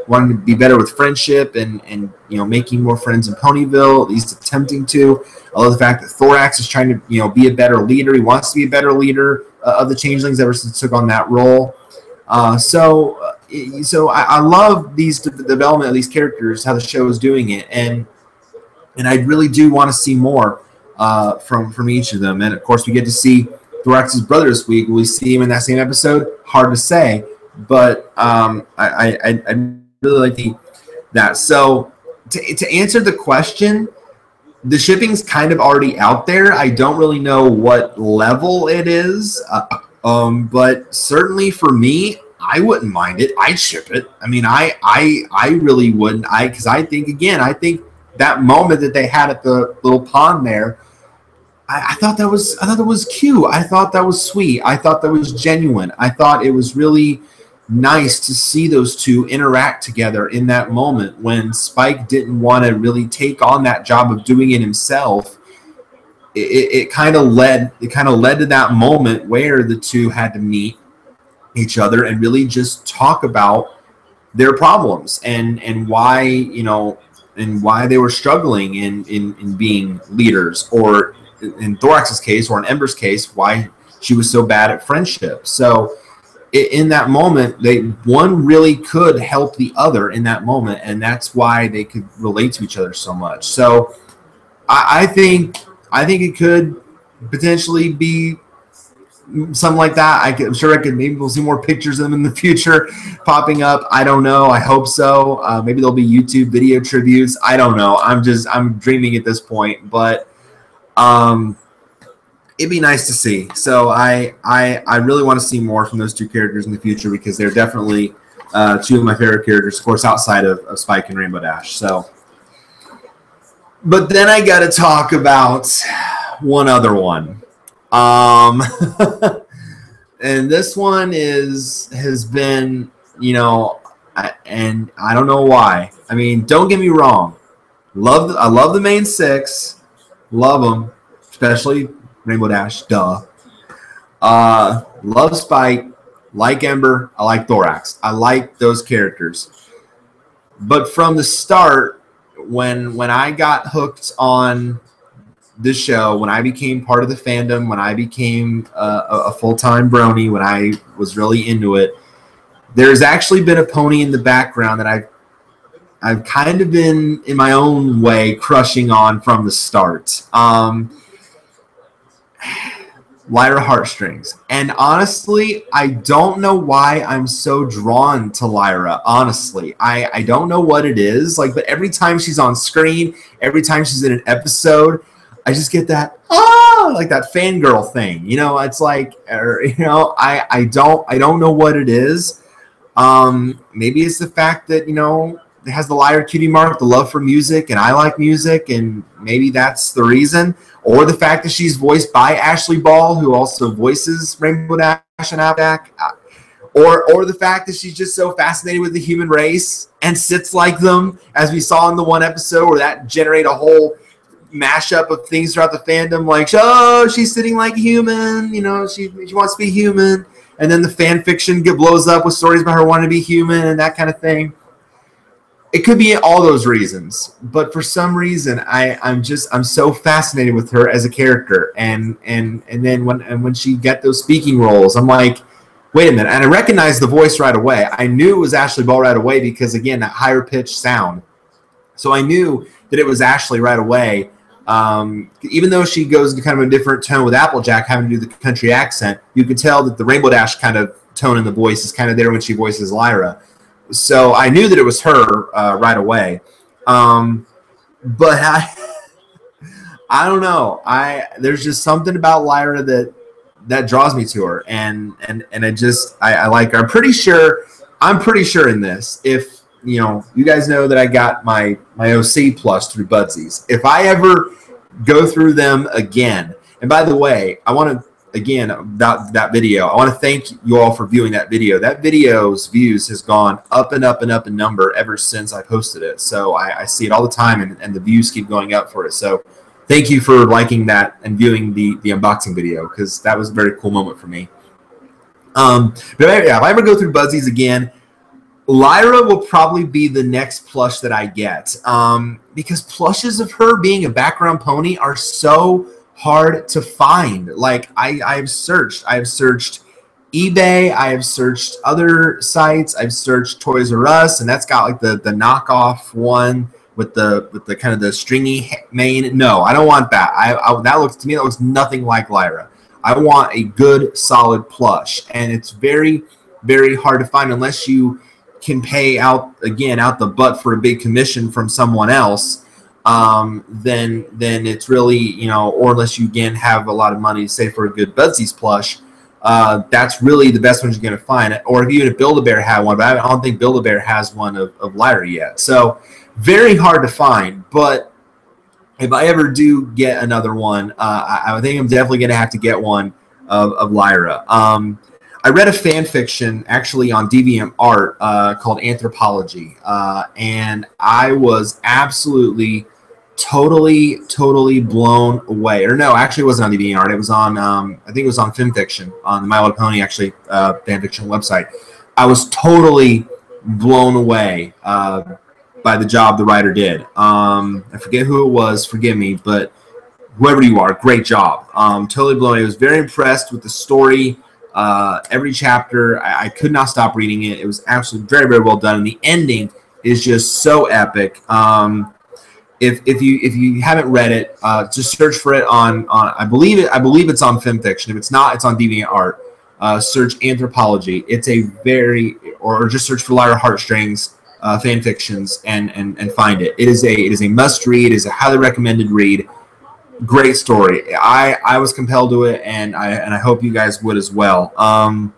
wanting to be better with friendship and making more friends in Ponyville, at least attempting to. I love the fact that Thorax is trying to be a better leader. He wants to be a better leader of the Changelings ever since he took on that role. So I love the development of these characters, how the show is doing it, and I really do want to see more from each of them. And of course, we get to see Thorax's brother this week. Will we see him in that same episode? Hard to say, but I really like that. So to answer the question, the shipping's kind of already out there. I don't really know what level it is, but certainly for me, I wouldn't mind it. I'd ship it. I mean, I really wouldn't. Because I think that moment that they had at the little pond there, I thought that was cute. I thought that was sweet. I thought that was genuine. I thought it was really nice to see those two interact together in that moment when Spike didn't want to really take on that job of doing it himself. It kind of led to that moment where the two had to meet each other and really just talk about their problems and why they were struggling in being leaders, or in Thorax's case or in Ember's case, why she was so bad at friendship. So in that moment, one really could help the other in that moment, and that's why they could relate to each other so much. So I think it could potentially be something like that. I'm sure maybe we'll see more pictures of them in the future popping up. I don't know. I hope so. Maybe there'll be YouTube video tributes. I don't know. I'm dreaming at this point, but it'd be nice to see. So I really want to see more from those two characters in the future because they're definitely two of my favorite characters, of course, outside of Spike and Rainbow Dash. So, but then I got to talk about one other one. And this one has been, and I don't know why. I mean, don't get me wrong. I love the main six. Love them, especially Rainbow Dash. Duh. Love Spike. Like Ember. I like Thorax. I like those characters. But from the start, when I got hooked on this show, when I became part of the fandom, when I became a full-time brony, when I was really into it, there's actually been a pony in the background that I've kind of been, in my own way, crushing on from the start. Lyra Heartstrings. And honestly, I don't know why I'm so drawn to Lyra. Honestly, I don't know what it is. But every time she's on screen, every time she's in an episode, I just get that that fangirl thing. It's like, I don't know what it is. Maybe it's the fact that it has the Lyra cutie mark, the love for music, and I like music, and maybe that's the reason. Or the fact that she's voiced by Ashley Ball, who also voices Rainbow Dash and Abdak. Or the fact that she's just so fascinated with the human race and sits like them, as we saw in the one episode where that generated a whole mashup of things throughout the fandom, like, oh, she's sitting like a human, she wants to be human. And then the fan fiction blows up with stories about her wanting to be human and that kind of thing. It could be all those reasons, but for some reason, I'm so fascinated with her as a character, and then when she got those speaking roles, I'm like, wait a minute, and I recognized the voice right away. I knew it was Ashley Ball right away because, again, that higher pitched sound. So I knew that it was Ashley right away. Even though she goes into kind of a different tone with Applejack, having to do the country accent, you can tell that the Rainbow Dash kind of tone in the voice is kind of there when she voices Lyra. So I knew that it was her right away. But I don't know. There's just something about Lyra that draws me to her, and I like her. I'm pretty sure in this, if you guys know that I got my OC plus through Budsies. If I ever go through them again, and by the way, I want to, again, about that video, I want to thank you all for viewing that video. That video's views has gone up and up and up in number ever since I posted it. So I see it all the time, and the views keep going up for it. So thank you for liking that and viewing the unboxing video, because that was a very cool moment for me. But yeah, if I ever go through Budsies again, Lyra will probably be the next plush that I get, because plushes of her being a background pony are so hard to find. Like, I've searched eBay, I have searched other sites, I've searched Toys R Us, and that's got like the knockoff one with the kind of the stringy mane. No, I don't want that. That looks nothing like Lyra. I want a good solid plush, and it's very, very hard to find unless you can pay out the butt for a big commission from someone else. Then it's really, or unless you again have a lot of money, say, for a good Budsies plush, that's really the best one you're going to find. Or if even if Build-A-Bear had one, but I don't think Build-A-Bear has one of Lyra yet. So very hard to find. But if I ever do get another one, I think I'm definitely going to have to get one of Lyra. I read a fan fiction actually on DeviantArt called Anthropology, and I was absolutely totally blown away. Or no, actually it wasn't on DeviantArt. It was on I think it was on FimFiction, on the My Little Pony actually fan fiction website. I was totally blown away by the job the writer did. I forget who it was, forgive me, but whoever you are, great job. Totally blown away. I was very impressed with the story, Every chapter, I could not stop reading it. It was absolutely very, very well done, and the ending is just so epic. If you haven't read it, just search for it on I believe it's on FemFiction. If it's not, it's on DeviantArt. Search Anthropology. It's a or just search for Lyra Heartstrings fan fictions and find it. It is a must read. It is a highly recommended read. Great story. I was compelled to it, and I hope you guys would as well. And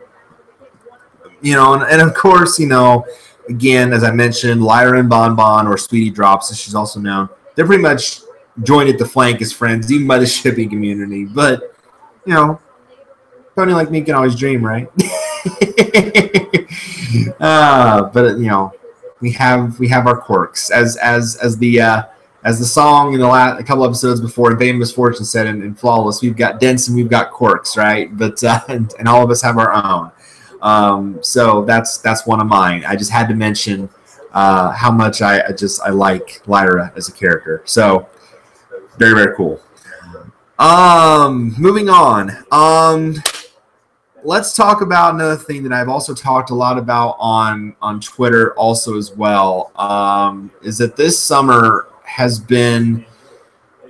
of course, again, as I mentioned, Lyra and Bonbon, or Sweetie Drops, as she's also known, they're pretty much joined at the flank as friends, even by the shipping community. But, Tony like me can always dream, right? But we have our quirks, as the song in a couple episodes before in Vain Misfortune said in Flawless, we've got dents and we've got quirks, right? But and all of us have our own. So that's one of mine. I just had to mention how much I like Lyra as a character. So very, very cool. Moving on. Let's talk about another thing that I've also talked a lot about on Twitter also as well. Is that this summer has been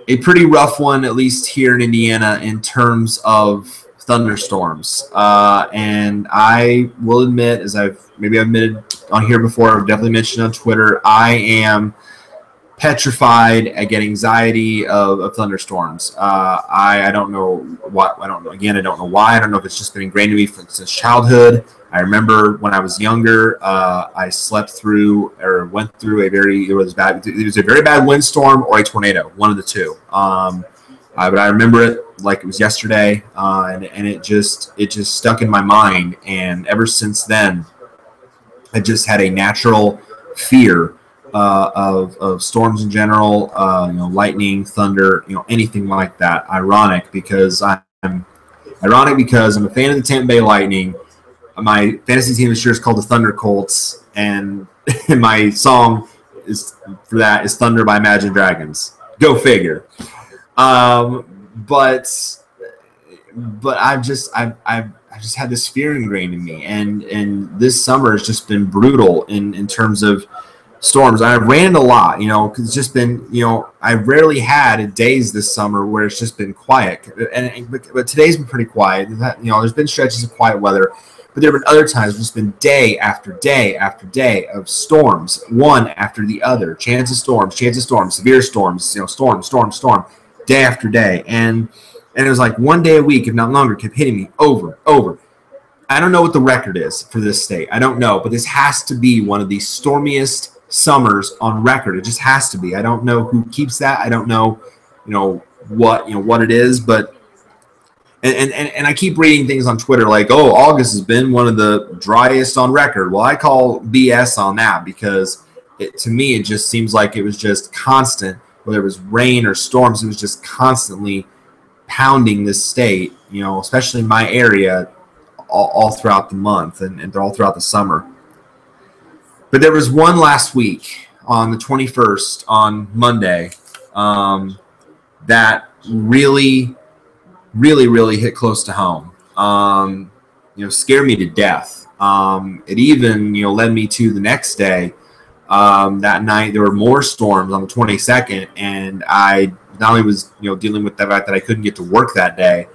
a pretty rough one, at least here in Indiana, in terms of thunderstorms. And I will admit, as I've admitted on here before, I've definitely mentioned on Twitter, I am petrified. I get anxiety of thunderstorms. I don't know what. I don't know. Again, I don't know why. I don't know if it's just been ingrained in me since childhood. I remember when I was younger, I slept through or went through it was a very bad windstorm or a tornado, one of the two. But I remember it like it was yesterday, and it just stuck in my mind. And ever since then, I just had a natural fear of storms in general, lightning, thunder, anything like that. Ironic because I'm a fan of the Tampa Bay Lightning. My fantasy team this year is called the Thunder Colts, and my song for that is Thunder by Imagine Dragons. Go figure. But I've just had this fear ingrained in me, and this summer has just been brutal in terms of storms. I've ran a lot, because it's just been, I've rarely had days this summer where it's just been quiet, but today's been pretty quiet. There's been stretches of quiet weather, but there have been other times it's been day after day after day of storms, one after the other, chance of storms, severe storms, storm, day after day, and it was like one day a week, if not longer, kept hitting me over. I don't know what the record is for this state. I don't know, but this has to be one of the stormiest summers on record. It just has to be. I don't know who keeps that. I don't know, what it is, but and I keep reading things on Twitter like, oh, August has been one of the driest on record. Well, I call BS on that because to me it just seems like it was just constant, whether it was rain or storms, it was just constantly pounding this state, especially in my area, all throughout the month and all throughout the summer. But there was one last week on the 21st, on Monday, that really, really, really hit close to home. Scared me to death. It even, led me to the next day. That night there were more storms on the 22nd, and I not only was dealing with the fact that I couldn't get to work that day.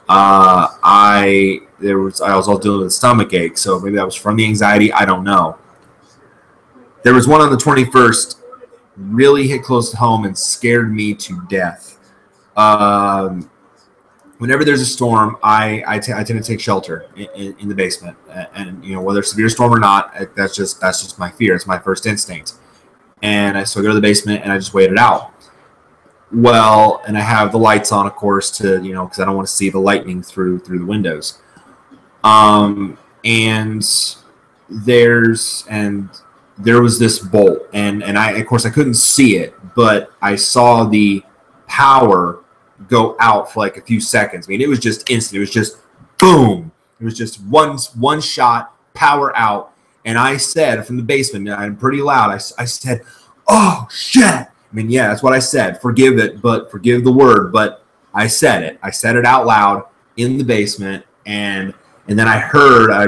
I was also dealing with a stomach ache, so maybe that was from the anxiety. I don't know. There was one on the 21st, really hit close to home and scared me to death. Whenever there's a storm, I tend to take shelter in the basement, and whether it's a severe storm or not, that's just my fear. It's my first instinct, and so I go to the basement and I just wait it out. Well, and I have the lights on, of course, to because I don't want to see the lightning through the windows. And there was this bolt, and I, of course, I couldn't see it, but I saw the power go out for like a few seconds. I mean, it was just instant. It was just boom. It was just one shot, power out. And I said from the basement, and I'm pretty loud, I said, "Oh shit!" I mean, yeah, that's what I said. Forgive the word, but I said it. I said it out loud in the basement, and And then I heard, I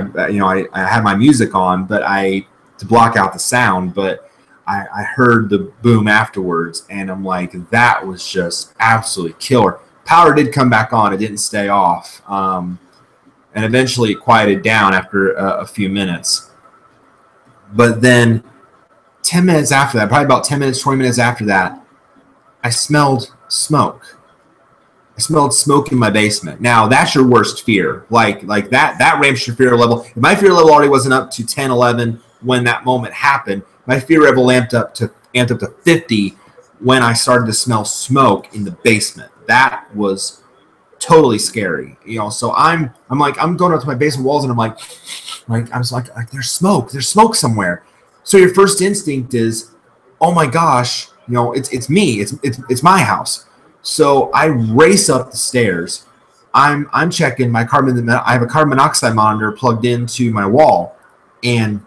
had my music on, but to block out the sound, but I heard the boom afterwards, and I'm like, that was just absolutely killer. Power did come back on; it didn't stay off, and eventually it quieted down after a few minutes. But then 10 minutes after that, probably about 10 minutes, 20 minutes after that, I smelled smoke. I smelled smoke in my basement. Now, that's your worst fear. Like that ramps your fear level. If my fear level already wasn't up to 10, 11 when that moment happened, my fear level amped up to 50 when I started to smell smoke in the basement. That was totally scary. So I'm going up to my basement walls, and I'm like, there's smoke somewhere. So your first instinct is, oh my gosh, it's me, it's my house. So I race up the stairs. I'm checking my I have a carbon monoxide monitor plugged into my wall, and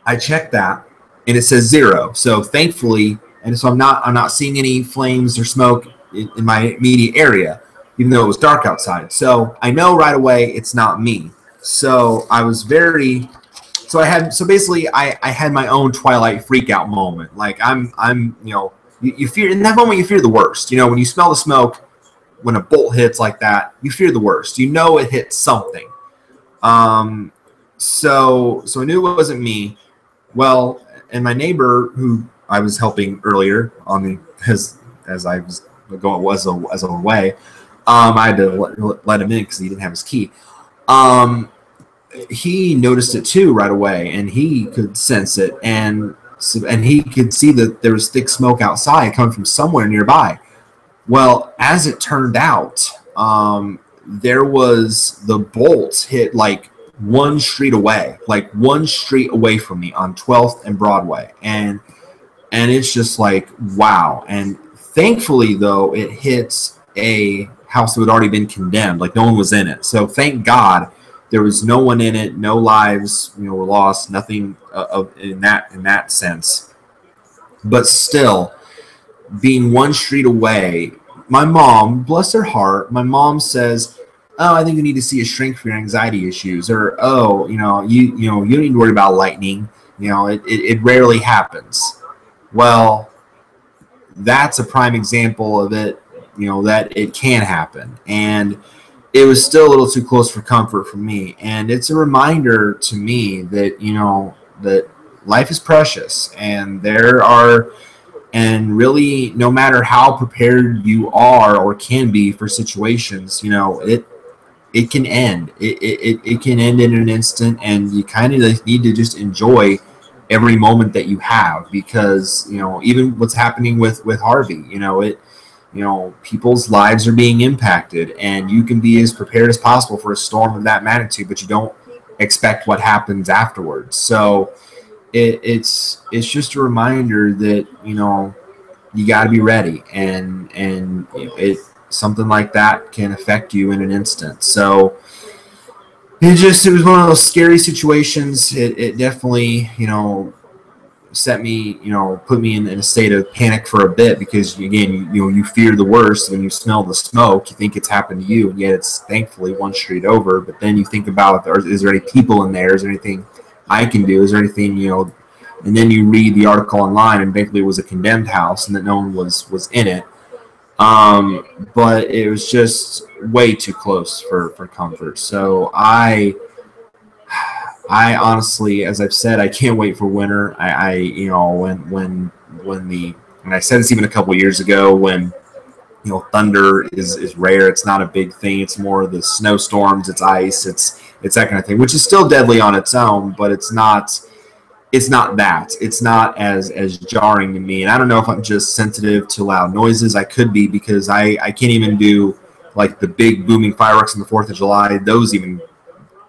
I check that, and it says 0. So thankfully, and so I'm not seeing any flames or smoke in my immediate area, even though it was dark outside. So I know right away it's not me. So I was basically I had my own Twilight freakout moment. Like you fear, in that moment you fear the worst. When you smell the smoke, when a bolt hits like that, you fear the worst. It hit something. So I knew it wasn't me. Well, and my neighbor who I was helping earlier as I was going as a way, I had to let him in because he didn't have his key. He noticed it too right away, and he could sense it, and he could see that there was thick smoke outside coming from somewhere nearby. Well, as it turned out, there was the bolt hit like one street away from me on 12th and Broadway, and it's just like, wow. And thankfully, though, it hits a house that had already been condemned, like no one was in it. So thank God there was no one in it, no lives were lost, nothing in that sense. But still, being one street away, my mom, bless her heart, my mom says, "Oh, I think you need to see a shrink for your anxiety issues," or "Oh, you don't need to worry about lightning. It rarely happens." Well, that's a prime example of it. That it can happen, and it was still a little too close for comfort for me. And it's a reminder to me that that life is precious, and and really, no matter how prepared you are or can be for situations, it can end. It can end in an instant, and you kind of need to just enjoy every moment that you have, because even what's happening with Harvey, people's lives are being impacted, and you can be as prepared as possible for a storm of that magnitude, but you don't expect what happens afterwards. So it's just a reminder that you got to be ready, and something like that can affect you in an instant. So it was one of those scary situations. It definitely set me, put me in a state of panic for a bit, because again, you fear the worst when you smell the smoke. You think it's happened to you, and yet it's thankfully one street over. But then you think about, is there any people in there? Is there anything I can do? Is there anything, and then you read the article online, and basically it was a condemned house and that no one was in it. But it was just way too close for comfort. So I honestly, as I've said, I can't wait for winter. When I said this even a couple of years ago, when thunder is rare. It's not a big thing. It's more the snowstorms. It's ice. It's that kind of thing, which is still deadly on its own, but it's not that. It's not as jarring to me. And I don't know if I'm just sensitive to loud noises. I could be, because I can't even do like the big booming fireworks on the 4th of July. Those even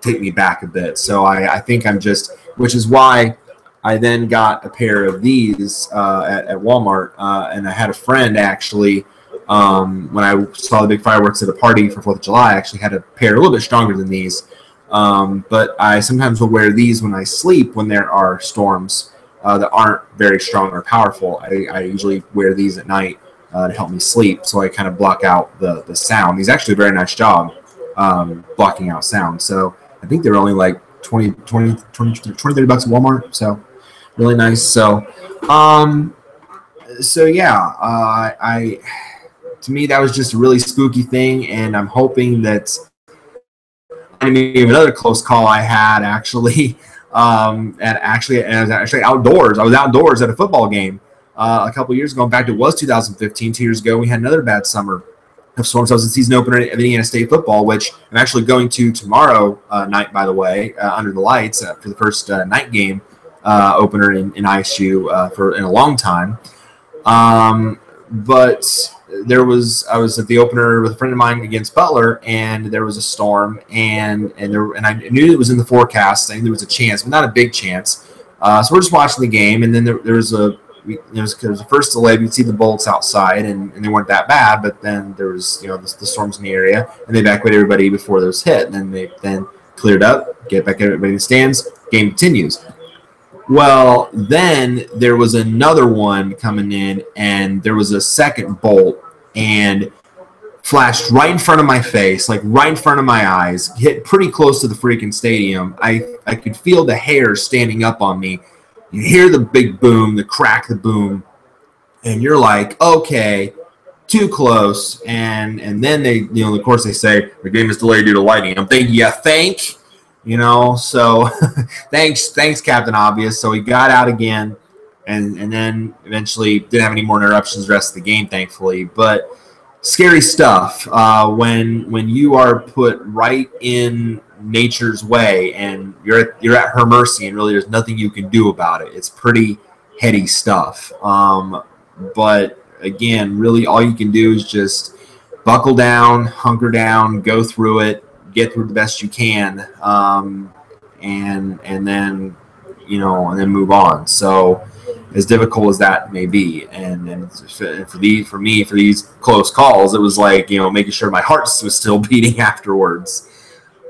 take me back a bit. So I think I'm just, which is why I then got a pair of these at Walmart. And I had a friend actually, when I saw the big fireworks at a party for 4th of July, I actually had a pair a little bit stronger than these. But I sometimes will wear these when I sleep, when there are storms that aren't very strong or powerful. I usually wear these at night to help me sleep, so I kind of block out the sound. These actually a very nice job blocking out sound. So I think they were only like 20, 30 bucks at Walmart. So really nice. So, yeah, to me, that was just a really spooky thing. And I'm hoping that me of another close call I had actually, and I was actually outdoors. I was outdoors at a football game a couple years ago. In fact, it was 2015, 2 years ago. We had another bad summer of storms. I was in season opener of Indiana State football, which I'm actually going to tomorrow night, by the way, under the lights for the first night game opener in ISU in a long time. But I was at the opener with a friend of mine against Butler, and there was a storm, and I knew it was in the forecast. I knew there was a chance, but not a big chance. So we're just watching the game, and then there was a first delay. We'd see the bolts outside, and they weren't that bad, but then there was the storms in the area, and they evacuated everybody before those hit, and then they cleared up, get back everybody in the stands. Game continues. Well, then there was another one coming in, and there was a second bolt, and flashed right in front of my face, like right in front of my eyes, hit pretty close to the freaking stadium. I could feel the hair standing up on me. You hear the big boom, the crack, the boom, and you're like, okay, too close. And then they, of course they say the game is delayed due to lightning. I'm thinking, so thanks, Captain Obvious. So he got out again, and then eventually didn't have any more interruptions the rest of the game, thankfully. But scary stuff when you are put right in nature's way, and you're at her mercy, and really there's nothing you can do about it. It's pretty heady stuff. But again, really all you can do is just buckle down, hunker down, go through it, get through the best you can, and then move on. So as difficult as that may be, and for me for these close calls, it was like making sure my heart was still beating afterwards.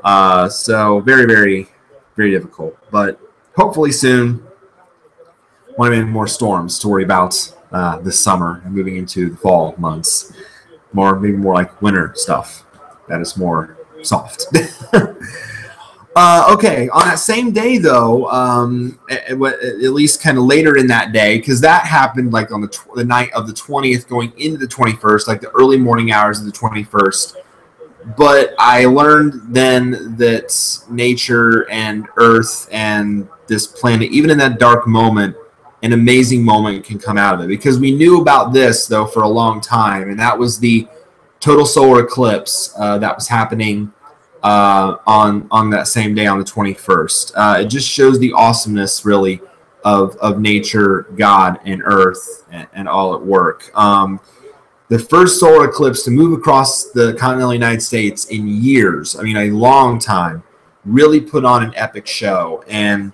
So very, very, very difficult, but hopefully soon won't have any more storms to worry about this summer and moving into the fall months. Maybe more like winter stuff that is more soft. Okay, on that same day though, at least kind of later in that day, because that happened like on the night of the 20th going into the 21st, like the early morning hours of the 21st. But I learned then that nature and Earth and this planet, even in that dark moment, an amazing moment can come out of it. Because we knew about this though for a long time, and that was the total solar eclipse that was happening on that same day on the 21st. It just shows the awesomeness really of nature, God, and Earth, and all at work. The first solar eclipse to move across the continental United States in years, a long time, really put on an epic show. And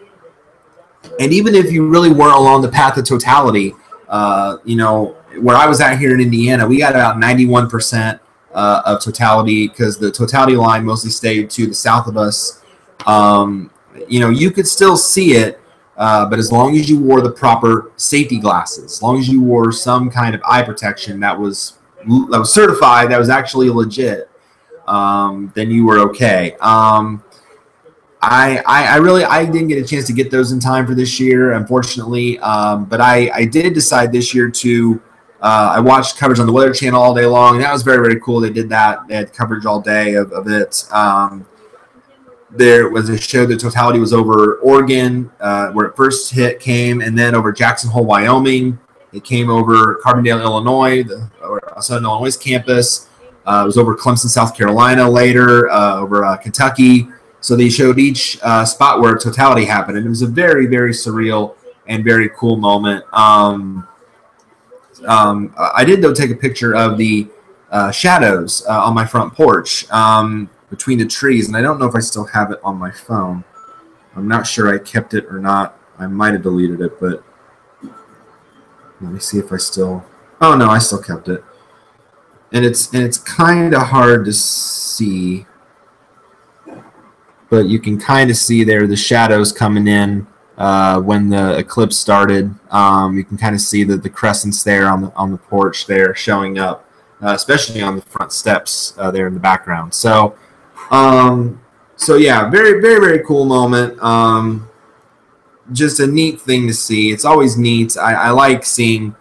even if you really weren't along the path of totality, where I was at here in Indiana, we got about 91% of totality, because the totality line mostly stayed to the south of us. You could still see it, but as long as you wore the proper safety glasses, as long as you wore some kind of eye protection that was certified, that was actually legit, then you were okay. I didn't get a chance to get those in time for this year, unfortunately, but I did decide this year to I watched coverage on the Weather Channel all day long, and that was very, very cool. They did that. They had coverage all day of it. There was a show that totality was over Oregon, where it first came, and then over Jackson Hole, Wyoming. It came over Carbondale, Illinois, the Southern Illinois campus. It was over Clemson, South Carolina later, over Kentucky. So they showed each spot where totality happened, and it was a very, very surreal and very cool moment. I did, though, take a picture of the shadows on my front porch between the trees, and I don't know if I still have it on my phone. I'm not sure I kept it or not. I might have deleted it, but let me see if I still... Oh, no, I still kept it. And it's kind of hard to see, but you can kind of see there the shadows coming in when the eclipse started. You can kind of see the crescents there on the porch there showing up, especially on the front steps there in the background. So So yeah, very, very, very cool moment. Just a neat thing to see. It's always neat. I like seeing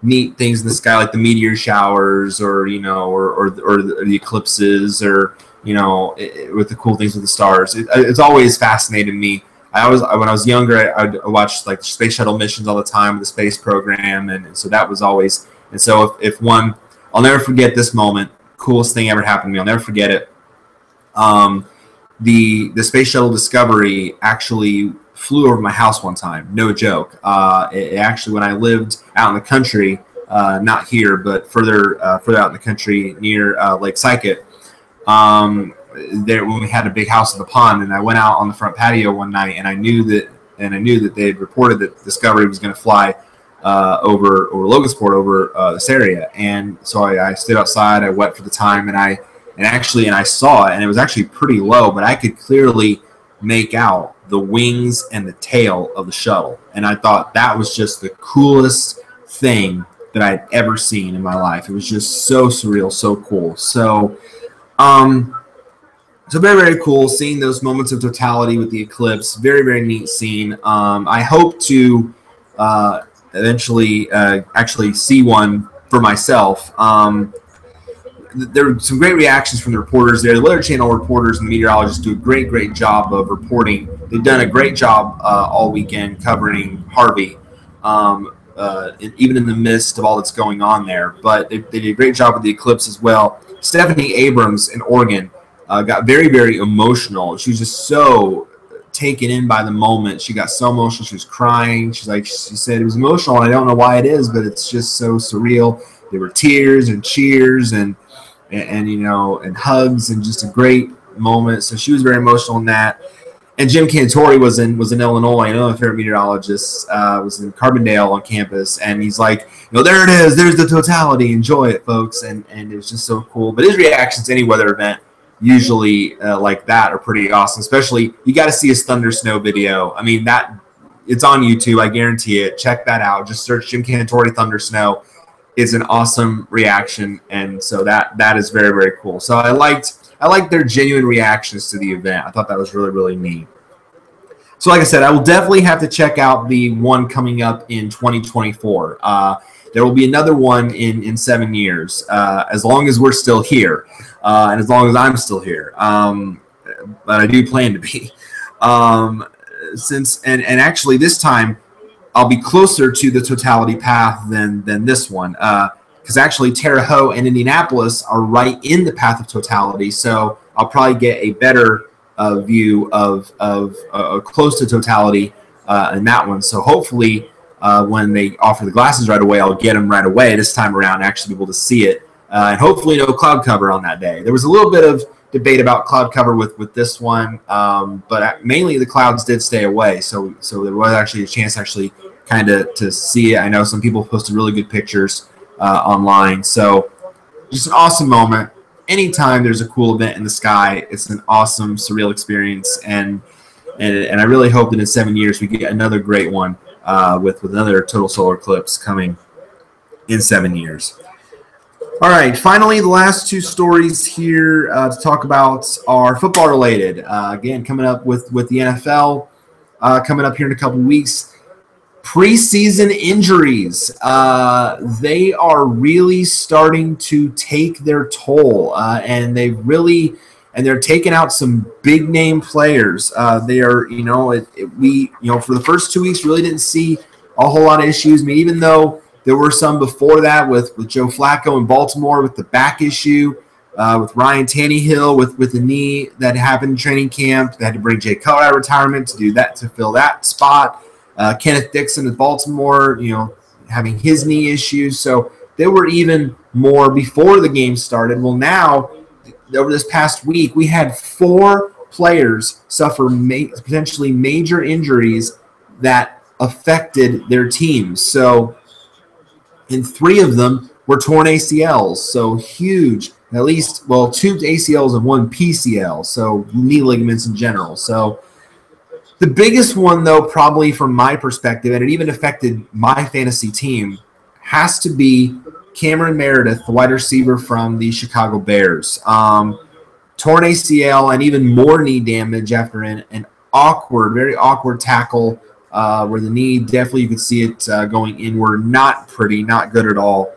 neat things in the sky, like the meteor showers, or or the eclipses, or with the cool things with the stars. It's always fascinated me. When I was younger, I watched like space shuttle missions all the time with the space program, and so that was always. And so if one, I'll never forget this moment. Coolest thing ever happened to me. I'll never forget it. The space shuttle Discovery actually flew over my house one time. No joke. It actually, when I lived out in the country, not here, but further out in the country near Lake Psychic, there when we had a big house in the pond, and I went out on the front patio one night, and I knew that they had reported that Discovery was going to fly over Logansport, over this area, and so I stood outside. I wept for the time, and I saw it, and it was actually pretty low, but I could clearly make out the wings and the tail of the shuttle, and I thought that was just the coolest thing that I'd ever seen in my life. It was just so surreal, so cool. So very, very cool seeing those moments of totality with the eclipse. Very, very neat scene. I hope to eventually actually see one for myself. There were some great reactions from the reporters there. The Weather Channel reporters and the meteorologists do a great, great job of reporting. They've done a great job all weekend covering Harvey, even in the midst of all that's going on there. But they did a great job with the eclipse as well. Stephanie Abrams in Oregon got very, very emotional. She was just so taken in by the moment. She got so emotional. She was crying. She said it was emotional, and I don't know why it is, but it's just so surreal. There were tears and cheers and hugs, and just a great moment. So she was very emotional in that. And Jim Cantori was in Illinois. Another favorite meteorologist was in Carbondale on campus, and he's like, there it is. There's the totality. Enjoy it, folks. And it was just so cool. But his reactions to any weather event usually like that are pretty awesome. Especially, you got to see his thunder snow video. I mean, it's on YouTube. I guarantee it. Check that out. Just search Jim Cantori thunder snow. It's an awesome reaction, and so that is very, very cool. So I liked their genuine reactions to the event. I thought that was really, really neat. So like I said, I will definitely have to check out the one coming up in 2024. There will be another one in 7 years, as long as we're still here, and as long as I'm still here. But I do plan to be. Actually this time, I'll be closer to the totality path than this one, because actually Terre Haute and Indianapolis are right in the path of totality. So I'll probably get a better view of close to totality in that one. So hopefully when they offer the glasses right away, I'll get them right away this time around and actually be able to see it. And hopefully no cloud cover on that day. There was a little bit of debate about cloud cover with this one, but mainly the clouds did stay away. So there was actually a chance kind of to see it. I know some people posted really good pictures online. So just an awesome moment. Anytime there's a cool event in the sky, it's an awesome, surreal experience. And I really hope that in 7 years we get another great one with another total solar eclipse coming in 7 years. All right, finally, the last two stories here to talk about are football related. Again, coming up with the NFL coming up here in a couple weeks. Preseason injuries, they are really starting to take their toll, and they're taking out some big name players. They are, for the first 2 weeks, really didn't see a whole lot of issues. I mean, even though there were some before that with Joe Flacco in Baltimore with the back issue, with Ryan Tannehill with the knee that happened in training camp. They had to bring Jay Cutler out of retirement to fill that spot. Kenneth Dixon at Baltimore, having his knee issues. So there were even more before the game started. Well, now, over this past week, we had 4 players suffer potentially major injuries that affected their teams. So, and 3 of them were torn ACLs. So huge, at least, 2 ACLs and 1 PCL. So knee ligaments in general. So the biggest one, though, probably from my perspective, and it even affected my fantasy team, has to be Cameron Meredith, the wide receiver from the Chicago Bears. torn ACL and even more knee damage after an awkward, very awkward tackle where the knee, definitely you could see it going inward. Not pretty, not good at all.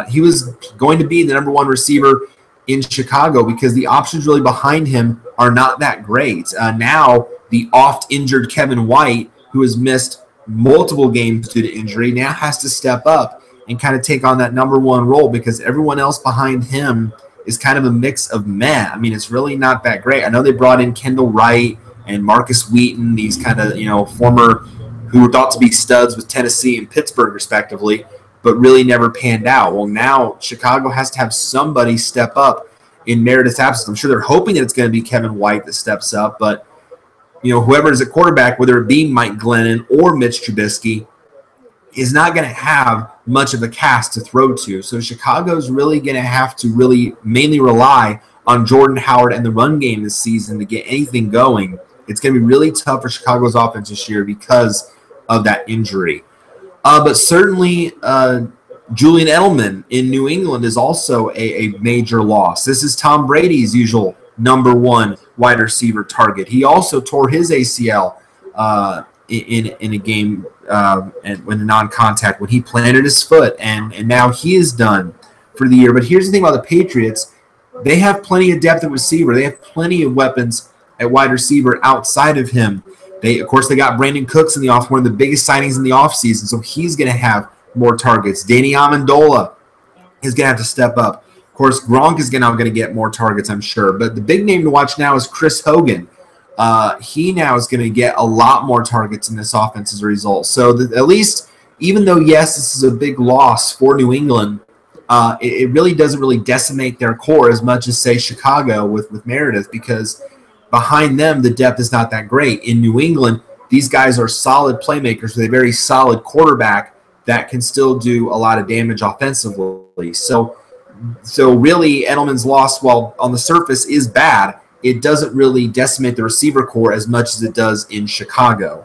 He was going to be the #1 receiver in Chicago because the options really behind him are not that great. Now, the oft-injured Kevin White, who has missed multiple games due to injury, now has to step up and kind of take on that #1 role because everyone else behind him is kind of a mix of meh. I mean, it's really not that great. I know they brought in Kendall Wright and Marcus Wheaton, these kind of, former who were thought to be studs with Tennessee and Pittsburgh, respectively, but really never panned out. Well, now Chicago has to have somebody step up in Meredith's absence. I'm sure they're hoping that it's going to be Kevin White that steps up, but whoever is at quarterback, whether it be Mike Glennon or Mitch Trubisky, is not going to have much of a cast to throw to. So Chicago's really going to have to really mainly rely on Jordan Howard and the run game this season to get anything going. It's going to be really tough for Chicago's offense this year because of that injury. But certainly Julian Edelman in New England is also a major loss. This is Tom Brady's usual #1 wide receiver target. He also tore his ACL in a game and when a non-contact when he planted his foot, and now he is done for the year. But here's the thing about the Patriots: they have plenty of depth at receiver. They have plenty of weapons at wide receiver outside of him. They got Brandon Cooks in the off, one of the biggest signings in the offseason, so he's going to have more targets. Danny Amendola is going to have to step up. Of course, Gronk is going to get more targets, I'm sure. But the big name to watch now is Chris Hogan. He now is going to get a lot more targets in this offense as a result. So at least, even though, yes, this is a big loss for New England, it really doesn't really decimate their core as much as, say, Chicago with Meredith, because behind them, the depth is not that great. In New England, these guys are solid playmakers with a very solid quarterback that can still do a lot of damage offensively. So really, Edelman's loss, while on the surface is bad, it doesn't really decimate the receiver core as much as it does in Chicago.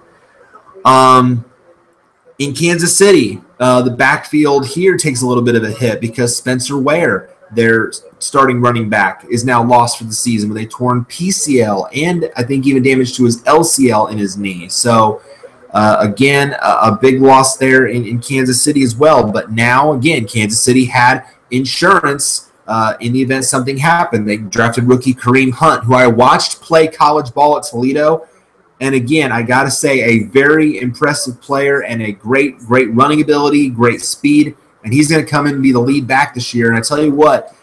In Kansas City, the backfield here takes a little bit of a hit because Spencer Ware, their starting running back, is now lost for the season with a torn PCL and I think even damage to his LCL in his knee. So, again, a big loss there in Kansas City as well. But now, again, Kansas City had insurance in the event something happened. They drafted rookie Kareem Hunt, who I watched play college ball at Toledo. And again, I got to say, a very impressive player and a great running ability, great speed. And he's going to come in and be the lead back this year. And I tell you what,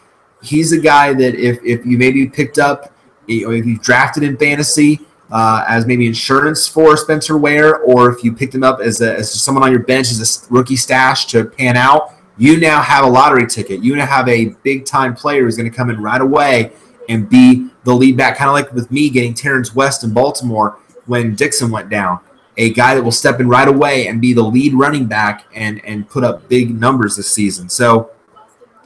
he's a guy that if you maybe picked up, if you drafted in fantasy as maybe insurance for Spencer Ware, or if you picked him up as someone on your bench as a rookie stash to pan out, you now have a lottery ticket. You now have a big-time player who's going to come in right away and be the lead back, kind of like with me getting Terrence West in Baltimore when Dixon went down. A guy that will step in right away and be the lead running back and put up big numbers this season. So,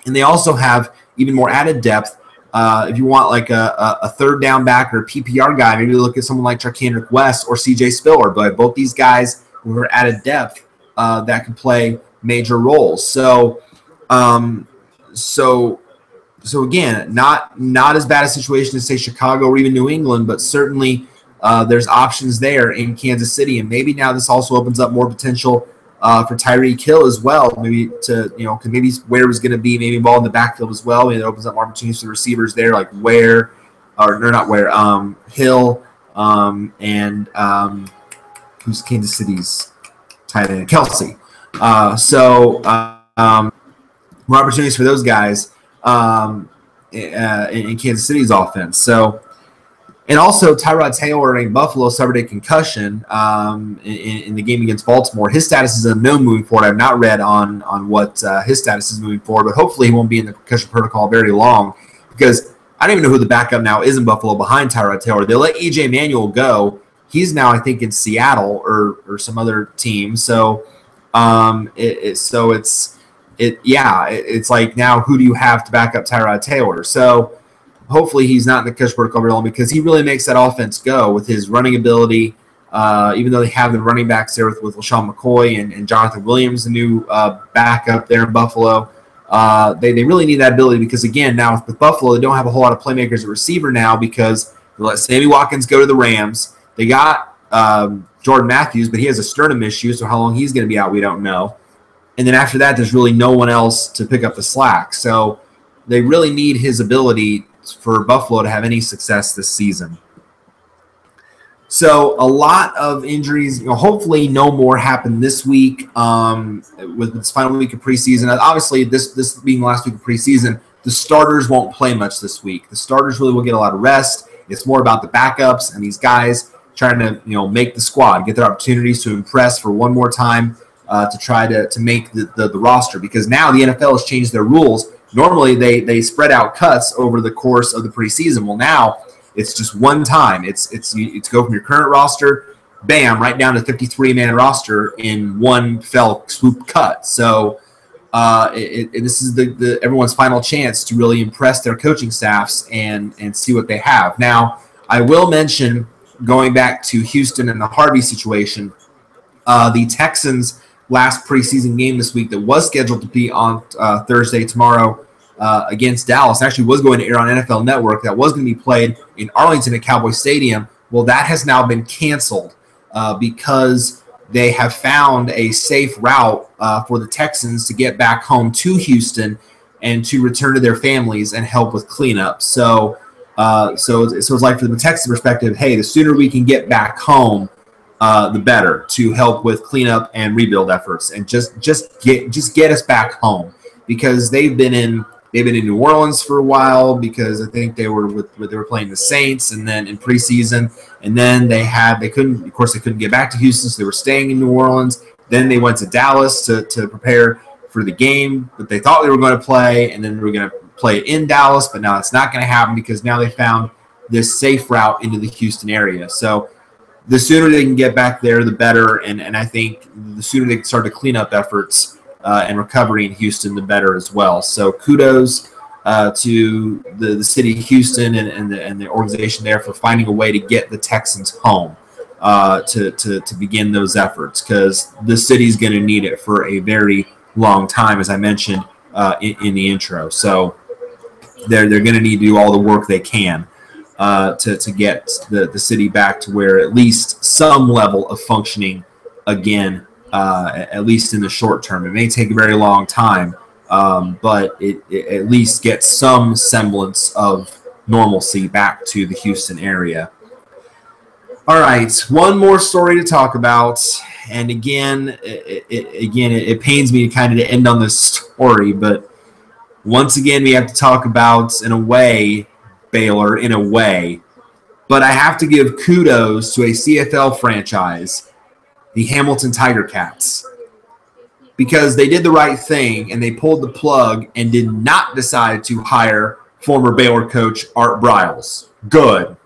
and they also have even more added depth. If you want like a third down back or a PPR guy, maybe look at someone like Charkandrick West or CJ Spiller. But both these guys who are added depth that can play major roles. So again, not as bad a situation as say Chicago or even New England, but certainly there's options there in Kansas City, and maybe now this also opens up more potential for Tyreek Hill as well. Maybe because maybe Ware is going to be maybe involved in the backfield as well. Maybe it opens up more opportunities for receivers there, like Hill, and who's Kansas City's tight end, Kelsey. More opportunities for those guys in Kansas City's offense. So, and also Tyrod Taylor in Buffalo suffered a concussion in the game against Baltimore. His status is unknown moving forward. I've not read on what his status is moving forward, but hopefully he won't be in the concussion protocol very long, because I don't even know who the backup now is in Buffalo behind Tyrod Taylor. They let E.J. Manuel go. He's now, I think, in Seattle or some other team. So it's like, now who do you have to back up Tyrod Taylor? So hopefully he's not in the concussion protocol very long, because he really makes that offense go with his running ability. Even though they have the running backs there with LaShawn McCoy and Jonathan Williams, the new backup there in Buffalo. They really need that ability because, again, now with Buffalo, they don't have a whole lot of playmakers at receiver now because they let Sammy Watkins go to the Rams. They got Jordan Matthews, but he has a sternum issue, so how long he's going to be out, we don't know. And then after that, there's really no one else to pick up the slack. So they really need his ability for Buffalo to have any success this season. So a lot of injuries. Hopefully no more happen this week with this final week of preseason. Obviously, this being the last week of preseason, the starters won't play much this week. The starters really will get a lot of rest. It's more about the backups and these guys trying to make the squad, get their opportunities to impress for one more time to try to make the roster. Because now the NFL has changed their rules. Normally they spread out cuts over the course of the preseason. Well, now it's just one time. It's go from your current roster, bam, right down to 53-man roster in one fell swoop cut. So this is the everyone's final chance to really impress their coaching staffs and see what they have. Now, I will mention, going back to Houston and the Harvey situation, the Texans' last preseason game this week that was scheduled to be on Thursday, tomorrow, against Dallas, actually was going to air on NFL Network. That was going to be played in Arlington at Cowboy Stadium. Well, that has now been canceled because they have found a safe route for the Texans to get back home to Houston and to return to their families and help with cleanup. So it's like, from the Texans perspective, hey, the sooner we can get back home, the better, to help with cleanup and rebuild efforts, and just get us back home, because they've been in New Orleans for a while, because I think they were playing the Saints, and then in preseason, and then they couldn't get back to Houston, so they were staying in New Orleans. Then they went to Dallas to prepare for the game that they thought they were going to play, and then they were going to play it in Dallas, but now it's not going to happen because now they found this safe route into the Houston area. So the sooner they can get back there, the better, and I think the sooner they can start to clean up efforts and recovery in Houston, the better as well. So kudos to the city of Houston and the organization there for finding a way to get the Texans home to begin those efforts, because the city's going to need it for a very long time, as I mentioned in the intro. So they're going to need to do all the work they can to get the city back to where at least some level of functioning again, at least in the short term. It may take a very long time, but it at least gets some semblance of normalcy back to the Houston area. All right, one more story to talk about, and again, it pains me to kind of end on this story, but once again, we have to talk about, in a way, Baylor, in a way, but I have to give kudos to a CFL franchise, the Hamilton Tiger Cats, because they did the right thing and they pulled the plug and did not decide to hire former Baylor coach Art Briles. Good.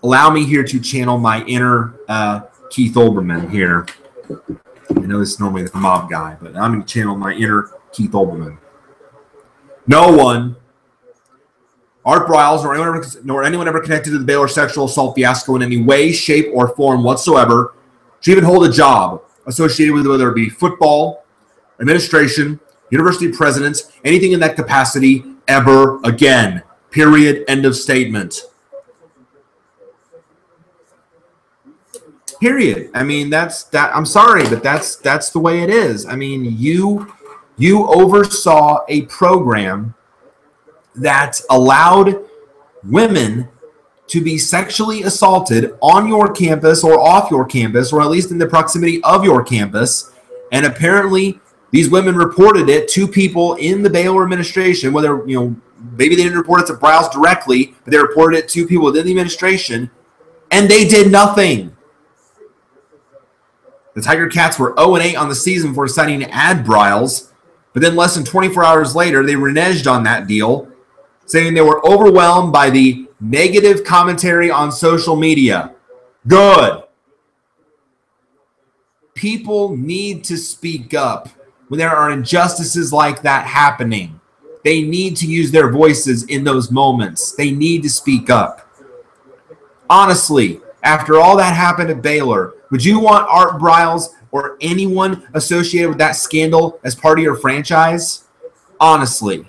Allow me here to channel my inner Keith Olbermann here. I know this is normally the mob guy, but I'm going to channel my inner Keith Olbermann. No one, Art Briles, nor anyone ever connected to the Baylor sexual assault fiasco in any way, shape, or form whatsoever should even hold a job associated with whether it be football, administration, university presidents, anything in that capacity ever again. Period. End of statement. Period. I mean, that's that. I'm sorry, but that's the way it is. I mean, you oversaw a program that allowed women to be sexually assaulted on your campus or off your campus, or at least in the proximity of your campus. And apparently these women reported it to people in the Baylor administration, whether, maybe they didn't report it to Briles directly, but they reported it to people within the administration, and they did nothing. The Tiger Cats were 0-8 on the season before deciding to add Briles, but then less than 24 hours later, they reneged on that deal, saying they were overwhelmed by the negative commentary on social media. Good. People need to speak up when there are injustices like that happening. They need to use their voices in those moments. They need to speak up. Honestly, after all that happened at Baylor, would you want Art Briles or anyone associated with that scandal as part of your franchise? Honestly.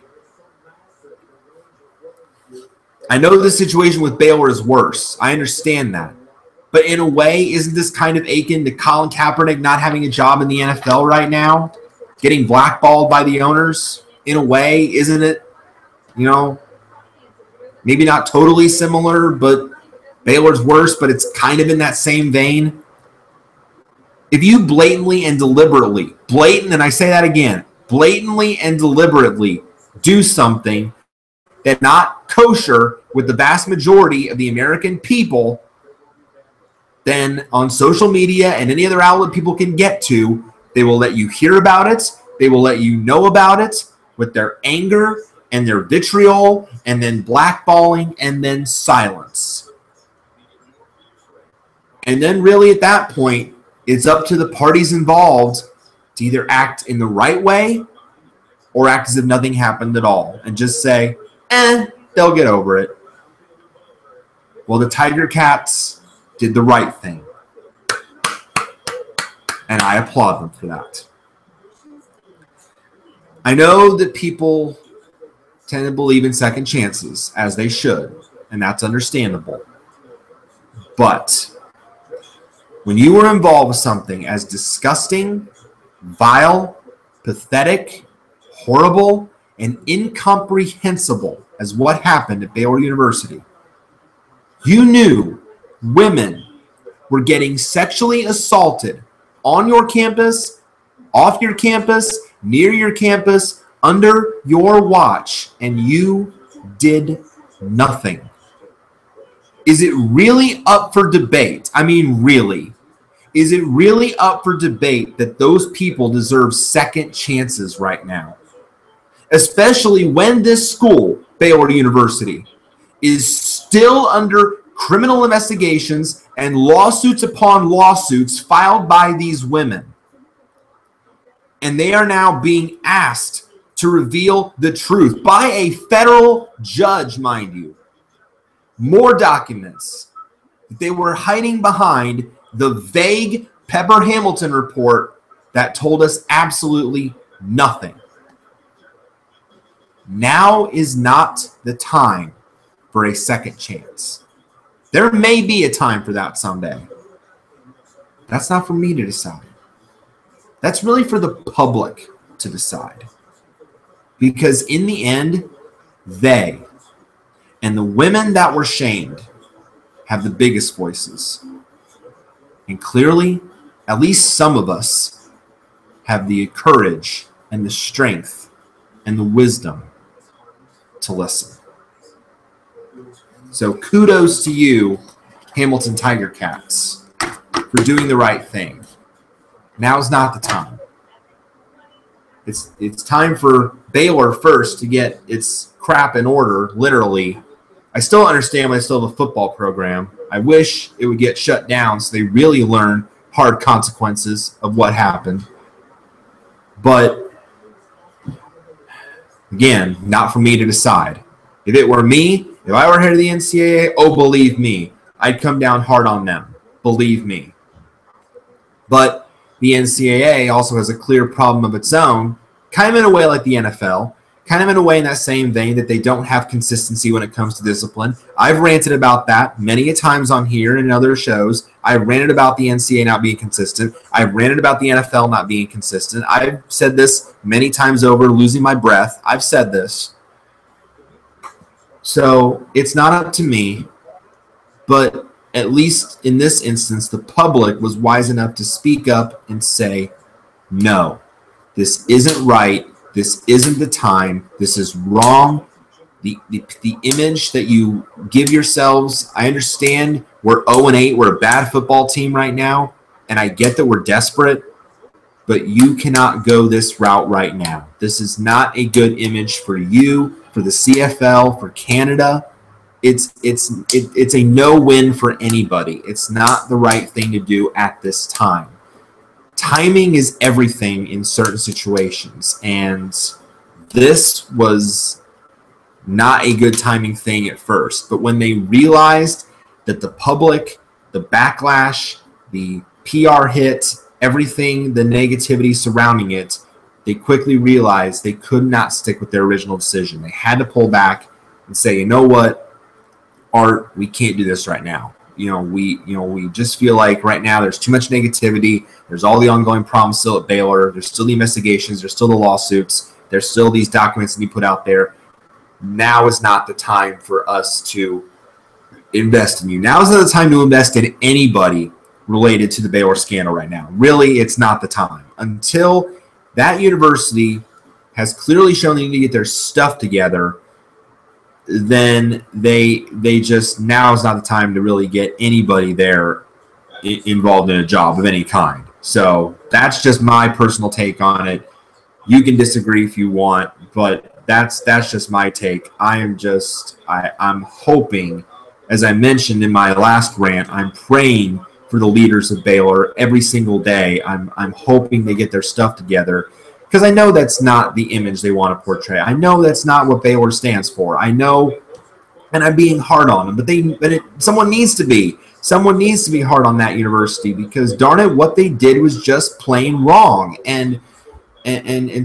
I know the situation with Baylor is worse. I understand that. But in a way, isn't this kind of akin to Colin Kaepernick not having a job in the NFL right now? Getting blackballed by the owners? In a way, isn't it? You know, maybe not totally similar, but Baylor's worse, but it's kind of in that same vein. If you blatantly and deliberately, and I say that again, blatantly and deliberately do something that's not kosher with the vast majority of the American people, then on social media and any other outlet people can get to, they will let you hear about it. They will let you know about it with their anger and their vitriol and then blackballing and then silence. And then really at that point, it's up to the parties involved to either act in the right way or act as if nothing happened at all and just say, they'll get over it. Well, the Tiger Cats did the right thing. And I applaud them for that. I know that people tend to believe in second chances, as they should, and that's understandable. But when you were involved with something as disgusting, vile, pathetic, horrible, and incomprehensible as what happened at Baylor University, you knew women were getting sexually assaulted on your campus, off your campus, near your campus, under your watch, and you did nothing. Is it really up for debate? I mean, really. Is it really up for debate that those people deserve second chances right now? Especially when this school, Baylor University, is still under criminal investigations and lawsuits upon lawsuits filed by these women. And they are now being asked to reveal the truth by a federal judge, mind you. More documents that they were hiding behind the vague Pepper Hamilton report that told us absolutely nothing. Now is not the time for a second chance. There may be a time for that someday. That's not for me to decide. That's really for the public to decide. Because in the end, they and the women that were shamed have the biggest voices. And clearly, at least some of us have the courage and the strength and the wisdom to listen. So kudos to you, Hamilton Tiger Cats, for doing the right thing. Now's not the time. It's time for Baylor first to get its crap in order, literally. I still understand why they still have a football program. I wish it would get shut down so they really learn hard consequences of what happened. But, again, not for me to decide. If it were me, if I were head of the NCAA, oh, believe me, I'd come down hard on them. Believe me. But the NCAA also has a clear problem of its own, kind of in a way like the NFL, kind of in a way in that same vein that they don't have consistency when it comes to discipline. I've ranted about that many a times on here and in other shows. I've ranted about the NCAA not being consistent. I've ranted about the NFL not being consistent. I've said this many times over, losing my breath. I've said this. So it's not up to me, but at least in this instance, the public was wise enough to speak up and say, no, this isn't right. This isn't the time. This is wrong. The image that you give yourselves, I understand we're 0-8. We're a bad football team right now, and I get that we're desperate, but you cannot go this route right now. This is not a good image for you, for the CFL, for Canada. It's a no-win for anybody. It's not the right thing to do at this time. Timing is everything in certain situations, and this was not a good timing thing at first. But when they realized that the public, the backlash, the PR hit, everything, the negativity surrounding it, they quickly realized they could not stick with their original decision. They had to pull back and say, you know what, Art, we can't do this right now. We just feel like right now there's too much negativity. There's all the ongoing problems still at Baylor. There's still the investigations. There's still the lawsuits. There's still these documents that you put out there. Now is not the time for us to invest in you. Now is not the time to invest in anybody related to the Baylor scandal right now. Really, it's not the time. Until that university has clearly shown they need to get their stuff together, then they just, now is not the time to really get anybody there involved in a job of any kind. So that's just my personal take on it. You can disagree if you want, but that's just my take. I'm hoping, as I mentioned in my last rant, I'm praying for the leaders of Baylor every single day. I'm hoping they get their stuff together, because I know that's not the image they want to portray. I know that's not what Baylor stands for. I know, and I'm being hard on them, but someone needs to be. Someone needs to be hard on that university, because darn it, what they did was just plain wrong. And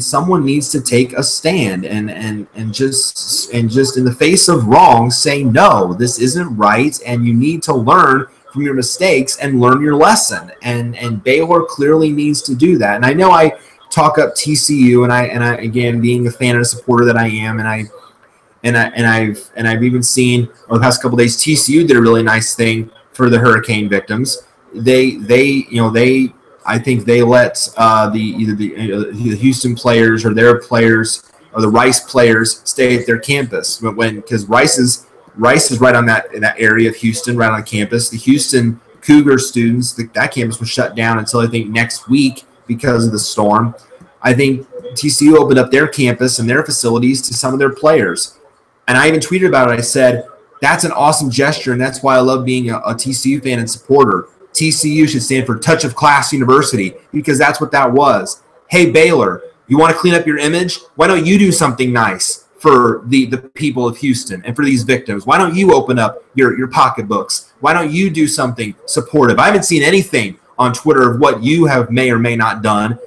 someone needs to take a stand and just in the face of wrong say, no, this isn't right, and you need to learn from your mistakes and learn your lesson. And Baylor clearly needs to do that. And I know I talk up TCU, and I again, being a fan and a supporter that I am, and I've even seen over the past couple of days, TCU did a really nice thing for the hurricane victims. I think they let either the Houston players or their players or the Rice players stay at their campus because Rice is right on in that area of Houston, right on campus. The Houston Cougar students, that campus was shut down until I think next week because of the storm. I think TCU opened up their campus and their facilities to some of their players, and I even tweeted about it. I said, that's an awesome gesture, and that's why I love being a TCU fan and supporter. TCU should stand for Touch of Class University, because that's what that was. Hey, Baylor, you want to clean up your image? Why don't you do something nice for the people of Houston and for these victims? Why don't you open up your pocketbooks? Why don't you do something supportive? I haven't seen anything on Twitter of what you have may or may not done.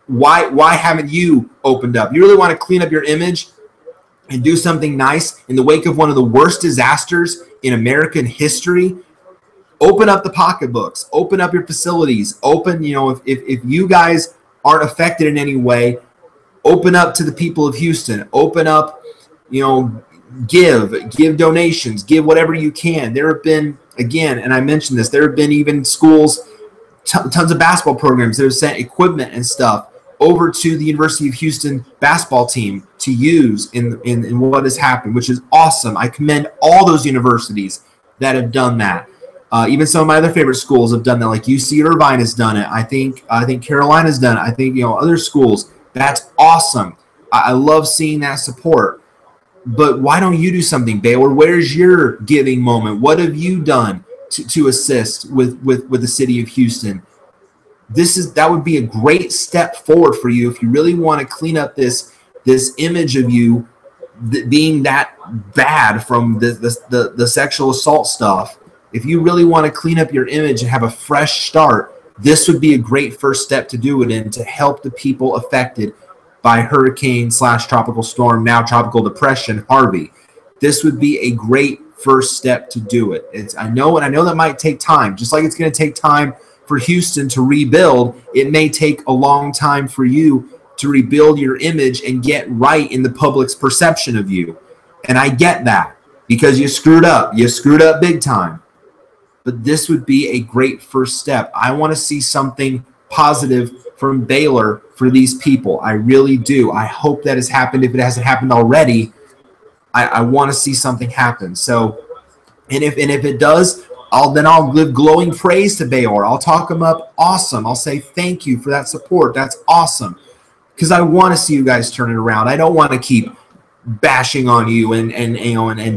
Why haven't you opened up? You really want to clean up your image and do something nice in the wake of one of the worst disasters in American history? Open up the pocketbooks. Open up your facilities. Open, if you guys aren't affected in any way, open up to the people of Houston. Open up, give donations. Give whatever you can. There have been, again, and I mentioned this, there have been even schools, tons of basketball programs that have sent equipment and stuff over to the University of Houston basketball team to use in what has happened, which is awesome. I commend all those universities that have done that. Even some of my other favorite schools have done that, like UC Irvine has done it. I think Carolina's done it. I think other schools. That's awesome. I love seeing that support. But why don't you do something, Baylor? Where's your giving moment? What have you done to assist with the city of Houston? That would be a great step forward for you if you really want to clean up this image of you being that bad from the sexual assault stuff. If you really want to clean up your image and have a fresh start, this would be a great first step to do it in, to help the people affected by hurricane/tropical storm, now tropical depression, Harvey. This would be a great first step to do it. I know that might take time, just like it's going to take time for Houston to rebuild. It may take a long time for you to rebuild your image and get right in the public's perception of you. And I get that, because you screwed up. You screwed up big time. But this would be a great first step. I want to see something positive from Baylor for these people. I really do. I hope that has happened. If it hasn't happened already, I want to see something happen. So, and if it does, I'll give glowing praise to Baylor. I'll talk them up. Awesome. I'll say thank you for that support. That's awesome, because I want to see you guys turn it around. I don't want to keep bashing on you and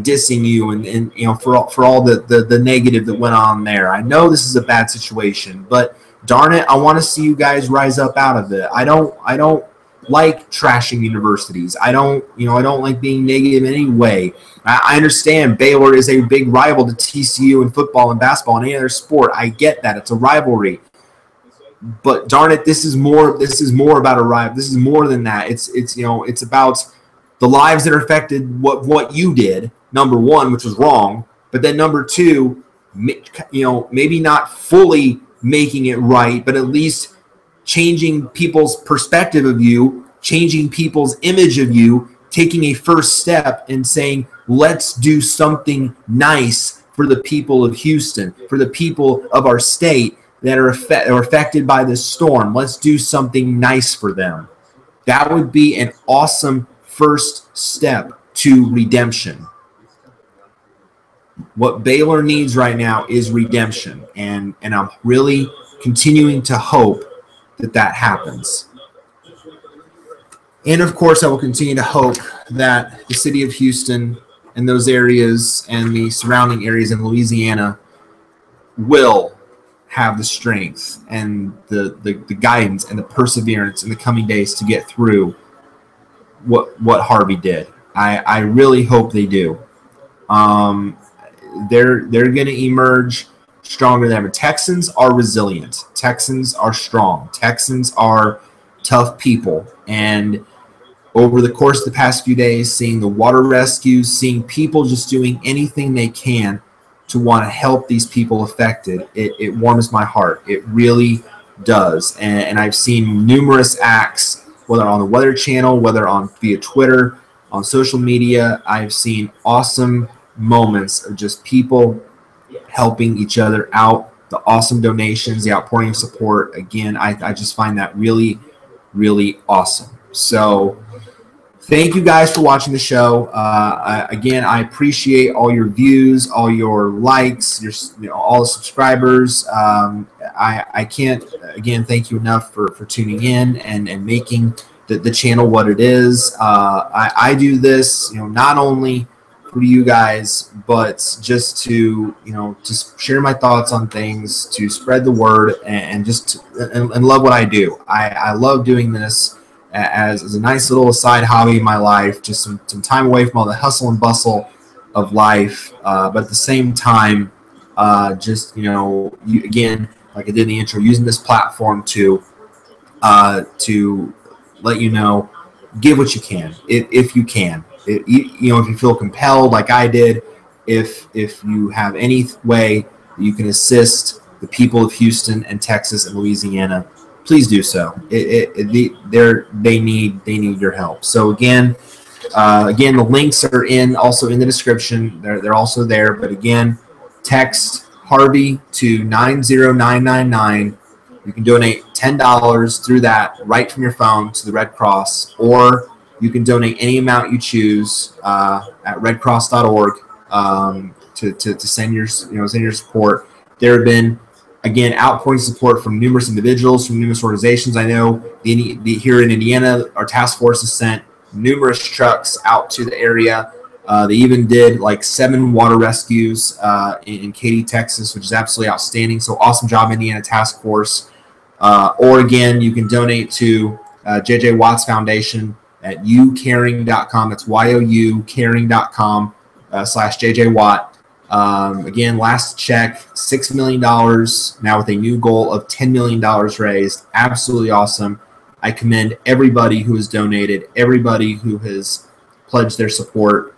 dissing you and for all the negative that went on there. I know this is a bad situation, but darn it, I want to see you guys rise up out of it. I don't like trashing universities. I don't like being negative in any way. I understand Baylor is a big rival to TCU in football and basketball and any other sport. I get that. It's a rivalry. but darn it, this is more. This is more about a rival. This is more than that. It's you know, it's about the lives that are affected. What you did, number one, which was wrong, but then number two, you know, maybe not fully making it right, but at least changing people's perspective of you, changing people's image of you, taking a first step and saying, let's do something nice for the people of Houston, for the people of our state that are affected by this storm. Let's do something nice for them. That would be an awesome first step to redemption. What Baylor needs right now is redemption, and I'm really continuing to hope that that happens. And of course, I will continue to hope that the city of Houston and those areas and the surrounding areas in Louisiana will have the strength and the guidance and the perseverance in the coming days to get through what Harvey did. I really hope they do. They're going to emerge stronger than ever. Texans are resilient. Texans are strong. Texans are tough people. And over the course of the past few days, seeing the water rescues, seeing people just doing anything they can to want to help these people affected, it warms my heart. It really does. And I've seen numerous acts, whether on the Weather Channel, whether on via Twitter, on social media. I've seen awesome moments of just people helping each other out, the awesome donations, the outpouring of support. Again, I just find that really, really awesome. So thank you guys for watching the show. Again, I appreciate all your views, all your likes, all the subscribers. I can't, again, thank you enough for tuning in and making the channel what it is. I do this, not only for you guys, but just to, just share my thoughts on things, to spread the word, and just and love what I do. I love doing this as a nice little side hobby in my life, just some time away from all the hustle and bustle of life, but at the same time, just, again, like I did in the intro, using this platform to let you know, give what you can, if you can. If you feel compelled, like I did, if you have any way that you can assist the people of Houston and Texas and Louisiana, please do so. They need your help. So again, the links are also in the description. They're also there. But again, text Harvey to 90999. You can donate $10 through that right from your phone to the Red Cross, or you can donate any amount you choose at redcross.org to send your support. There have been, again, outpouring support from numerous individuals, from numerous organizations. I know here in Indiana, our task force has sent numerous trucks out to the area. They even did like 7 water rescues in Katy, Texas, which is absolutely outstanding. So awesome job, Indiana Task Force. Or again, you can donate to JJ Watts Foundation at youcaring.com. That's youcaring.com /JJ Watt. Again, last check, $6 million, now with a new goal of $10 million raised. Absolutely awesome. I commend everybody who has donated, everybody who has pledged their support.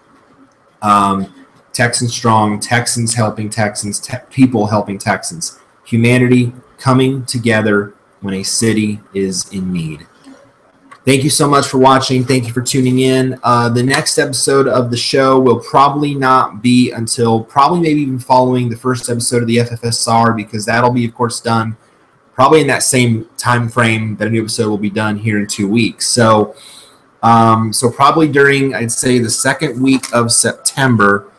Texans strong, Texans helping Texans, people helping Texans. Humanity coming together when a city is in need. Thank you so much for watching. Thank you for tuning in. The next episode of the show will probably not be until maybe even following the first episode of the FFSR, because that'll be, of course, done probably in that same time frame that a new episode will be done here in 2 weeks. So probably during, I'd say, the second week of September,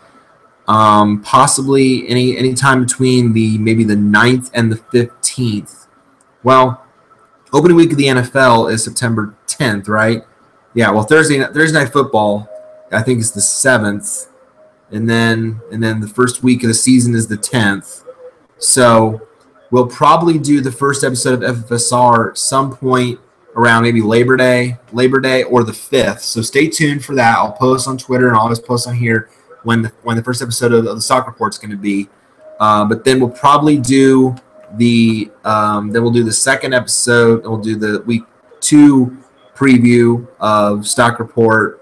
possibly any time between maybe the 9th and the 15th. Well, opening week of the NFL is September 10th, right? Yeah, well, Thursday night football, I think, is the 7th, and then the first week of the season is the 10th. So we'll probably do the first episode of FFSR some point around maybe Labor Day or the 5th. So stay tuned for that. I'll post on Twitter, and I'll always post on here when the first episode of the Stock Report is going to be. But then we'll probably do then we'll do the second episode. We'll do the week 2 preview of Stock Report.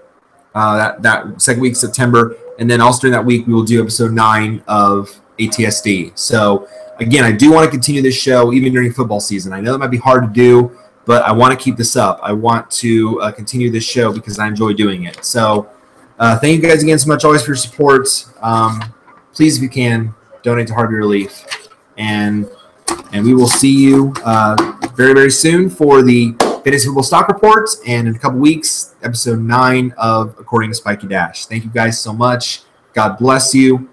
That second week of September, and then also during that week we will do episode 9 of ATSD. So again, I do want to continue this show even during football season. I know that might be hard to do, but I want to keep this up. I want to continue this show because I enjoy doing it. So thank you guys again so much always for your support. Please, if you can, donate to Harvey Relief, and we will see you very, very soon for the Fantasy Football Stock Reports, and in a couple weeks, episode 9 of According to Spiky Dash. Thank you guys so much. God bless you.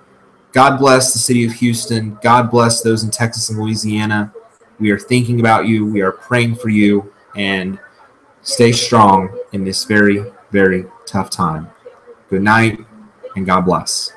God bless the city of Houston. God bless those in Texas and Louisiana. We are thinking about you. We are praying for you. And stay strong in this very, very tough time. Good night, and God bless.